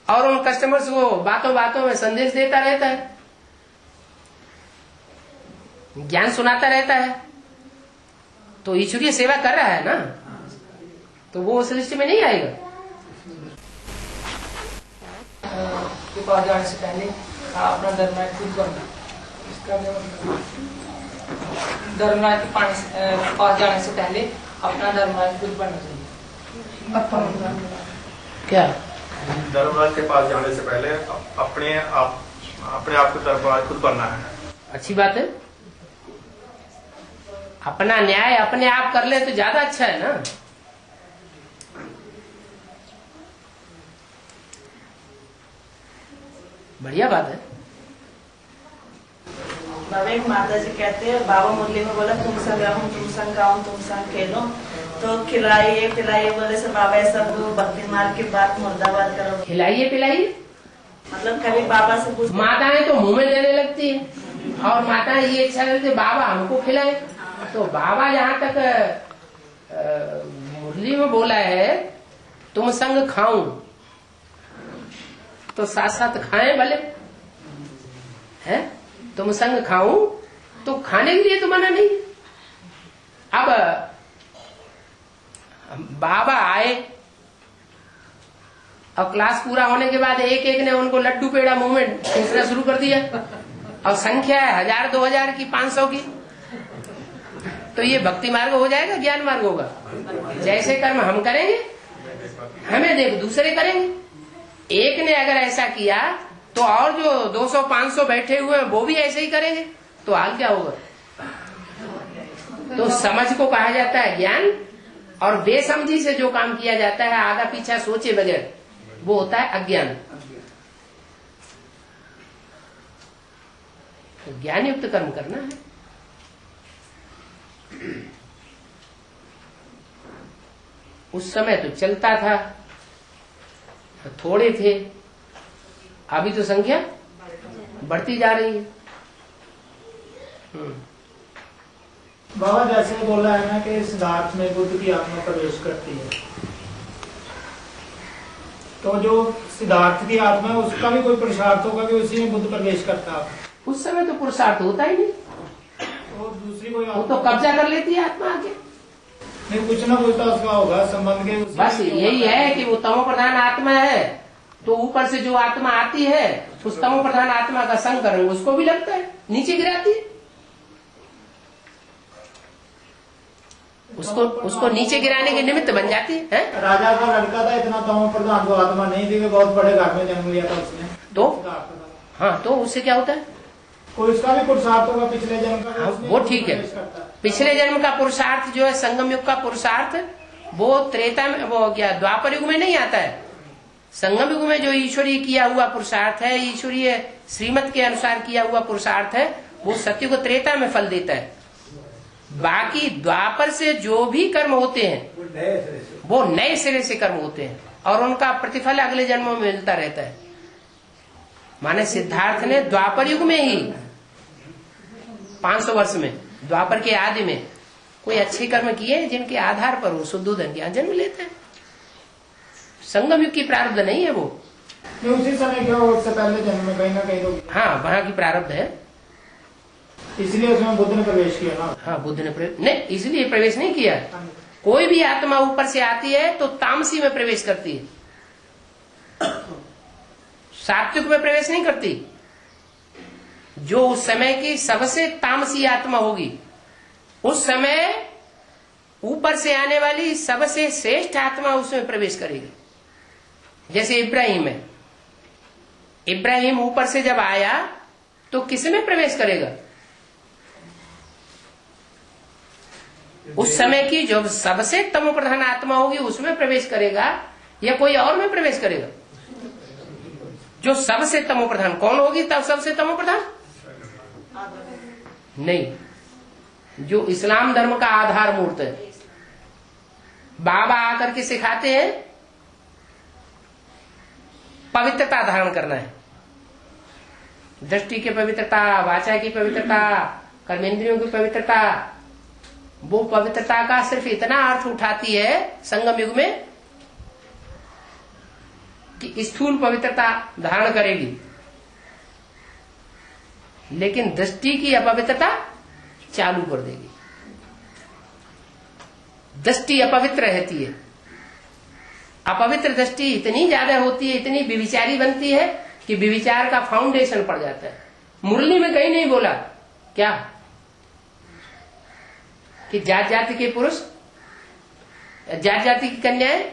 और उन कस्टमर्स को बातों बातों में संदेश देता रहता है, ज्ञान सुनाता रहता है, तो ईश्वरीय सेवा कर रहा है ना, तो वो उस लिस्ट में नहीं आएगा। के पास जाने से पहले अपना धर्म खुद करना, इसका धर्म के पास जाने से पहले अपना धर्म खुद बनना चाहिए। क्या धर्मराज के पास जाने से पहले अपने आप को धर्मराज खुद बनना है। अच्छी बात है। अपना न्याय अपने आप कर ले तो ज्यादा अच्छा है ना। बढ़िया बात है। बाबा एक माता जी कहते हैं, बाबा मुरली में बोला तुम संग रहूं, तुम संग गाऊं, तुम संग खेलो, तो खिलाइए बोले से बाबा सब भक्ति मार्ग की बात मुर्दाबाद करो। खिलाइए पिलाइए मतलब कभी बाबा से पूछ, माताएं तो मुंह में देने लगती है और माताएं ये इच्छा करती बाबा हमको खिलाए। तो बाबा जहाँ तक मुरली में बोला है तुम संग खाऊं, तो साथ साथ खाएं भले है। तुम संग खाऊं तो खाने के लिए तो मना नहीं। अब बाबा आए और क्लास पूरा होने के बाद एक एक ने उनको लड्डू पेड़ा मुंह में ठूसना शुरू कर दिया और संख्या है 1000, 2000 की, 500 की, तो ये भक्ति मार्ग हो जाएगा, ज्ञान मार्ग होगा? जैसे कर्म हम करेंगे हमें देख दूसरे करेंगे। एक ने अगर ऐसा किया तो और जो 200-500 बैठे हुए हैं वो भी ऐसे ही करेंगे, तो हाल क्या होगा? तो समझ को कहा जाता है ज्ञान, और बेसमझी से जो काम किया जाता है आगा पीछा सोचे बगैर, वो होता है अज्ञान। तो ज्ञान युक्त कर्म करना है। उस समय तो चलता था, थोड़े थे, अभी तो संख्या बढ़ती जा रही है। बाबा जैसे बोला है ना कि सिद्धार्थ में बुद्ध की आत्मा प्रवेश करती है, तो जो सिद्धार्थ की आत्मा है उसका भी कोई पुरुषार्थ होगा कि उसी में बुद्ध प्रवेश करता है? उस समय तो पुरुषार्थ होता ही नहीं, तो दूसरी कोई वो तो कब्जा कर लेती है आत्मा आके। नहीं, कुछ ना कुछ तो उसका होगा संबंध के। बस यही है कि वो तमो प्रधान आत्मा है, तो ऊपर से जो आत्मा आती है उस तमो प्रधान आत्मा का संग करेंगे, उसको भी लगता है, नीचे गिराती है, उसको नीचे गिराने के निमित्त बन जाती है। राजा का लड़का था, इतना तमो प्रधान को आत्मा नहीं थी, बहुत बड़े घर में जन्म लिया था उसने। तो हाँ, तो उससे क्या होता है? कोई उसका भी पुरुषार्थ होगा पिछले जन्म का। हाँ, वो ठीक है। पिछले जन्म का पुरुषार्थ जो है, संगम युग का पुरुषार्थ, वो त्रेता में, वो क्या द्वापर युग में नहीं आता है। संगम युग में जो ईश्वरीय किया हुआ पुरुषार्थ है, ईश्वरीय श्रीमत के अनुसार किया हुआ पुरुषार्थ है, वो सत्युग त्रेता में फल देता है। बाकी द्वापर से जो भी कर्म होते हैं वो नए सिरे से कर्म होते हैं और उनका प्रतिफल अगले जन्मों में मिलता रहता है। माने सिद्धार्थ ने द्वापर युग में ही 500 वर्ष में, द्वापर के आदि में कोई अच्छे कर्म किए जिनके आधार पर वो शुद्धोधन के जन्म लेते हैं। संगम युग की प्रारब्ध नहीं है वो। उसी समय क्या हो, उससे पहले जन्म में कहीं ना कहीं तो हाँ, वहाँ की प्रारब्ध है, इसलिए उसमें बुद्ध ने प्रवेश किया ना। हाँ, बुद्ध ने नहीं, इसलिए प्रवेश नहीं किया। कोई भी आत्मा ऊपर से आती है तो तामसी में प्रवेश करती है, सात्विक में प्रवेश नहीं करती। जो उस समय की सबसे तामसी आत्मा होगी, उस समय ऊपर से आने वाली सबसे श्रेष्ठ आत्मा उसमें प्रवेश करेगी। जैसे इब्राहिम है, इब्राहिम ऊपर से जब आया तो किस में प्रवेश करेगा? उस समय की जो सबसे तमो प्रधान आत्मा होगी उसमें प्रवेश करेगा या कोई और में प्रवेश करेगा? जो सबसे तमो प्रधान कौन होगी तब सबसे तमो प्रधान? नहीं, जो इस्लाम धर्म का आधार मूर्त है। बाबा आकर के सिखाते हैं पवित्रता धारण करना है, दृष्टि की पवित्रता, वाचा की पवित्रता, कर्मेंद्रियों की पवित्रता। वो पवित्रता का सिर्फ इतना अर्थ उठाती है संगम युग में कि स्थूल पवित्रता धारण करेगी, लेकिन दृष्टि की अपवित्रता चालू कर देगी। दृष्टि अपवित्र रहती है, अपवित्र दृष्टि इतनी ज्यादा होती है, इतनी व्यभिचारी बनती है कि व्यभिचार का फाउंडेशन पड़ जाता है। मुरली में कहीं नहीं बोला क्या कि जात जाति के पुरुष, जात जाति की कन्याएं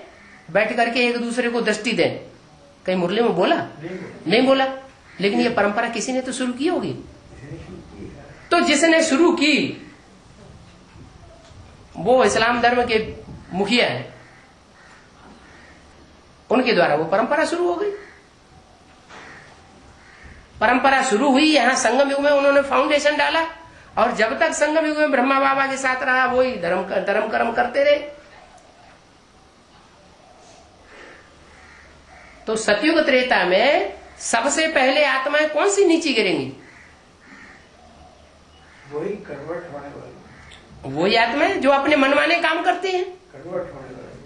बैठ करके एक दूसरे को दृष्टि दें, कहीं मुरली में बोला? नहीं बोला। लेकिन ये परंपरा किसी ने तो शुरू की होगी। तो जिसने शुरू की वो इस्लाम धर्म के मुखिया हैं, उनके द्वारा वो परंपरा शुरू हो गई। परंपरा शुरू हुई, यहां संगम युग में उन्होंने फाउंडेशन डाला, और जब तक संगम युग में ब्रह्मा बाबा के साथ रहा वही धर्म कर्म करते रहे। तो सतयुग त्रेता में सबसे पहले आत्माएं कौन सी नीचे गिरेंगी? वही कन्वर्ट होने वाली, वही आत्माएं जो अपने मनमाने काम करती हैं, कन्वर्ट होने वाली,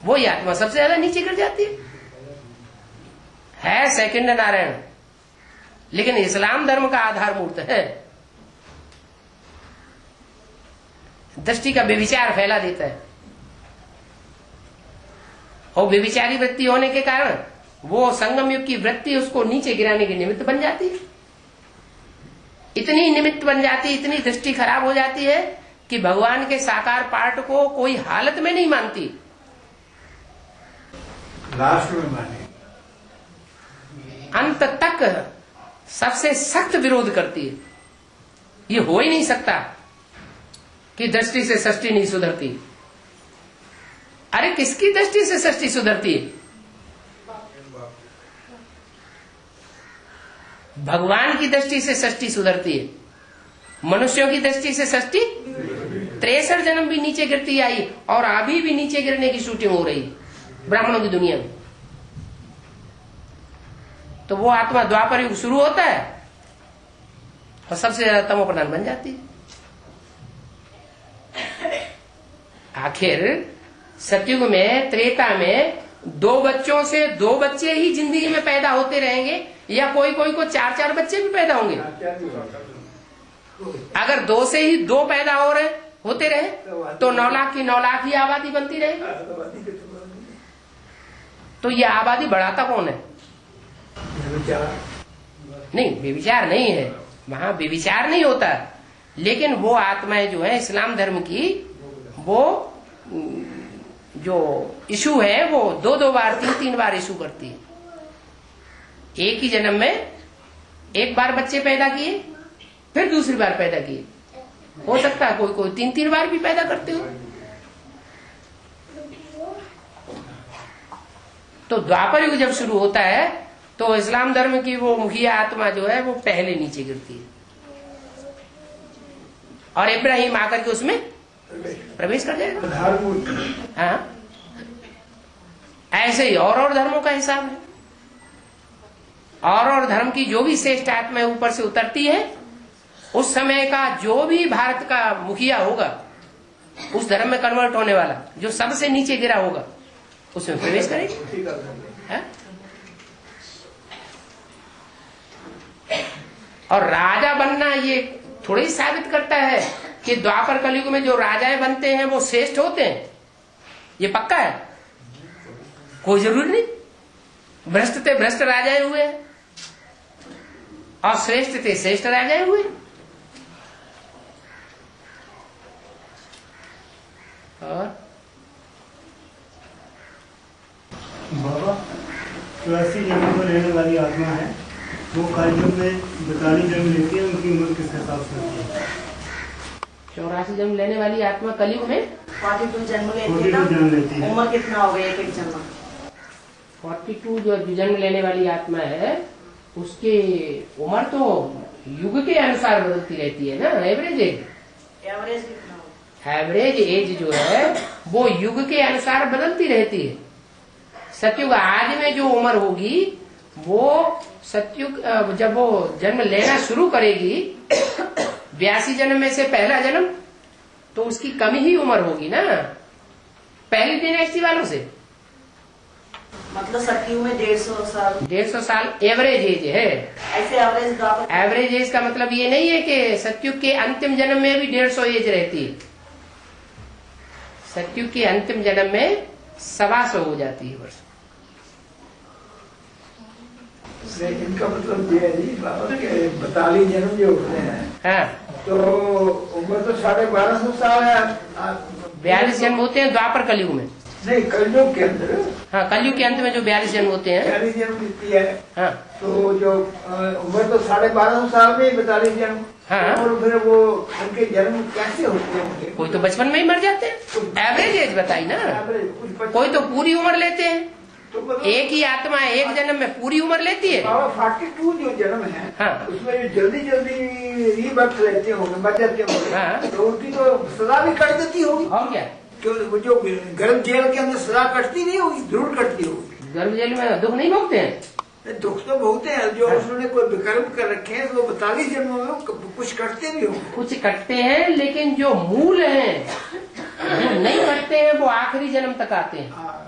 वही आत्मा सबसे ज्यादा नीचे गिर जाती है सेकंड नारायण, लेकिन इस्लाम धर्म का आधार मूर्त है। दृष्टि का व्यभिचार फैला देता है, और व्यभिचारी वृत्ति होने के कारण वो संगम युग की वृत्ति उसको नीचे गिराने के निमित्त बन जाती है। इतनी निमित्त बन जाती, इतनी दृष्टि खराब हो जाती है कि भगवान के साकार पार्ट को कोई हालत में नहीं मानती, लास्ट में माने, अंत तक सबसे सख्त विरोध करती है। ये हो ही नहीं सकता कि दृष्टि से सृष्टि नहीं सुधरती। अरे किसकी दृष्टि से सृष्टि सुधरती है? भगवान की दृष्टि से सृष्टि सुधरती है। मनुष्यों की दृष्टि से सृष्टि 63 जन्म भी नीचे गिरती आई, और अभी भी नीचे गिरने की शूटिंग हो रही ब्राह्मणों की दुनिया में। तो वो आत्मा द्वापर युग शुरू होता है और सबसे ज्यादा तमो प्रधान बन जाती है। आखिर सतयुग में, त्रेता में 2 बच्चों से 2 बच्चे ही जिंदगी में पैदा होते रहेंगे, या कोई कोई को 4-4 बच्चे भी पैदा होंगे? अगर 2 से ही 2 पैदा होते रहे तो 9 लाख की 9 लाख ही आबादी बनती रहेगी। तो ये आबादी बढ़ाता कौन है? नहीं, व्यभिचार नहीं है, वहां व्यभिचार नहीं होता, लेकिन वो आत्माएं जो है इस्लाम धर्म की, वो जो इशू है वो 2-2 बार 3-3 बार इशू करती है। एक ही जन्म में एक बार बच्चे पैदा किए, फिर दूसरी बार पैदा किए। हो सकता है कोई 3-3 बार भी पैदा करते हो। तो द्वापर युग जब शुरू होता है तो इस्लाम धर्म की वो मुखिया आत्मा जो है वो पहले नीचे गिरती है, और इब्राहिम आकर के उसमें प्रवेश कर जाएगा। हाँ, ऐसे ही और धर्मों का हिसाब है। और धर्म की जो भी श्रेष्ठ आत्मा ऊपर से उतरती है, उस समय का जो भी भारत का मुखिया होगा, उस धर्म में कन्वर्ट होने वाला जो सबसे नीचे गिरा होगा, उसमें प्रवेश करेगी। और राजा बनना ये थोड़ी साबित करता है कि द्वापर कलयुग में जो राजाएं बनते हैं वो श्रेष्ठ होते हैं, ये पक्का है? कोई जरूरी नहीं। भ्रष्ट थे भ्रष्ट राजाएं हुए, और श्रेष्ठ थे श्रेष्ठ राजाएं हुए। और बाबा 84 जन्म को रहने वाली आत्मा है, वो कलयुग में 42 जन्म लेती है, उनकी उम्र किस हिसाब से होती है? 84 जन्म लेने वाली आत्मा कलयुग में 42 जन्म लेती है। उम्र कितना हो गया एक एक जन्म? 42 जो जन्म लेने वाली आत्मा है उसकी उम्र तो युग के अनुसार बदलती रहती है ना। एवरेज एज जो है वो युग के अनुसार बदलती रहती है। सतयुग आदि में जो उम्र होगी वो सतयुग जब वो जन्म लेना शुरू करेगी 82 जन्म में से पहला जन्म, तो उसकी कम ही उम्र होगी ना पहली डायनेस्टी वालों से। मतलब सतयुग में 150 साल एवरेज एज है। ऐसे एवरेज एज का मतलब ये नहीं है कि सतयुग के अंतिम जन्म में भी 150 एज रहती है। सतयुग के अंतिम जन्म में 125 हो जाती है वर्ष। इनका मतलब ये है जी बाबा के 42 जन्म जो होते हैं, हाँ, तो उम्र तो 1250 साल है। 42 जन्म होते हैं द्वापर कलयुग में। नहीं, कलयुग के अंदर। हाँ, कलयुग के अंत में जो 42 जन्म होते हैं, 42 जन्म मिलती है। हाँ, तो जो उम्र तो 1250 साल में 42 जन्म। हाँ, और फिर वो उनके जन्म कैसे होते हैं? कोई तो बचपन में ही मर जाते हैं। एवरेज एज बताई ना। कोई तो पूरी उम्र लेते हैं। तो एक ही आत्मा एक जन्म में पूरी उम्र लेती है। 42 जो जन्म है, हाँ, उसमें जो जल्दी रीबर्थ लेते होंगे, मर जाते होंगे, हाँ, तो उनकी तो सजा भी कट देती होगी। और क्या, जो गर्भ जेल के अंदर सजा कटती नहीं होगी? जरूर कटती होगी। गर्भ जेल में दुख नहीं भोगते हैं? दुख तो बहुत है। जो उसने कोई विकल्प कर रखे हैं तो 42 जन्मों में कुछ कटते भी होंगे। कुछ कटते हैं, लेकिन जो मूल है जो नहीं कटते हैं वो आखिरी जन्म तक आते हैं।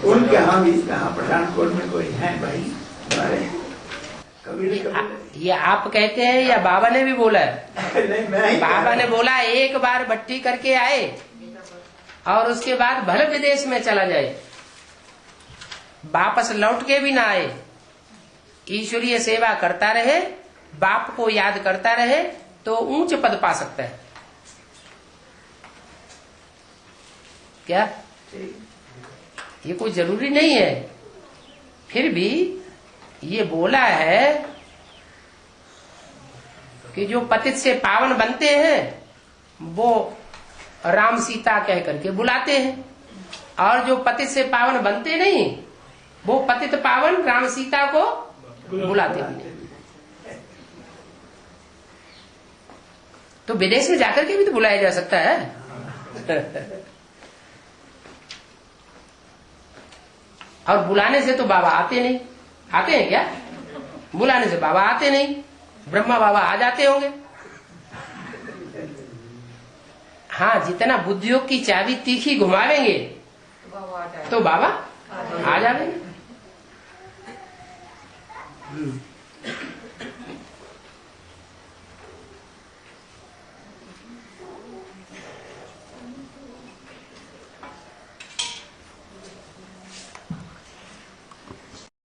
उनके यहाँ भी कहाँ पठानकोट में कोई है भाई हमारे? ये आप कहते हैं या बाबा ने भी बोला है? नहीं, मैं बाबा ने बोला एक बार भट्टी करके आए और उसके बाद भले विदेश में चला जाए, वापस लौट के भी ना आए, ईश्वरीय सेवा करता रहे, बाप को याद करता रहे तो ऊंच पद पा सकता है। क्या ये कोई जरूरी नहीं है? फिर भी ये बोला है कि जो पतित से पावन बनते हैं वो राम सीता कह करके बुलाते हैं, और जो पतित से पावन बनते नहीं वो पतित पावन राम सीता को बुलाते हैं। तो विदेश में जाकर के भी तो बुलाया जा सकता है। और बुलाने से तो बाबा आते नहीं। आते हैं क्या? बुलाने से बाबा आते नहीं। ब्रह्मा बाबा आ जाते होंगे। हाँ, जितना बुद्धियों की चाबी तीखी घुमावेंगे तो बाबा आ जाएंगे।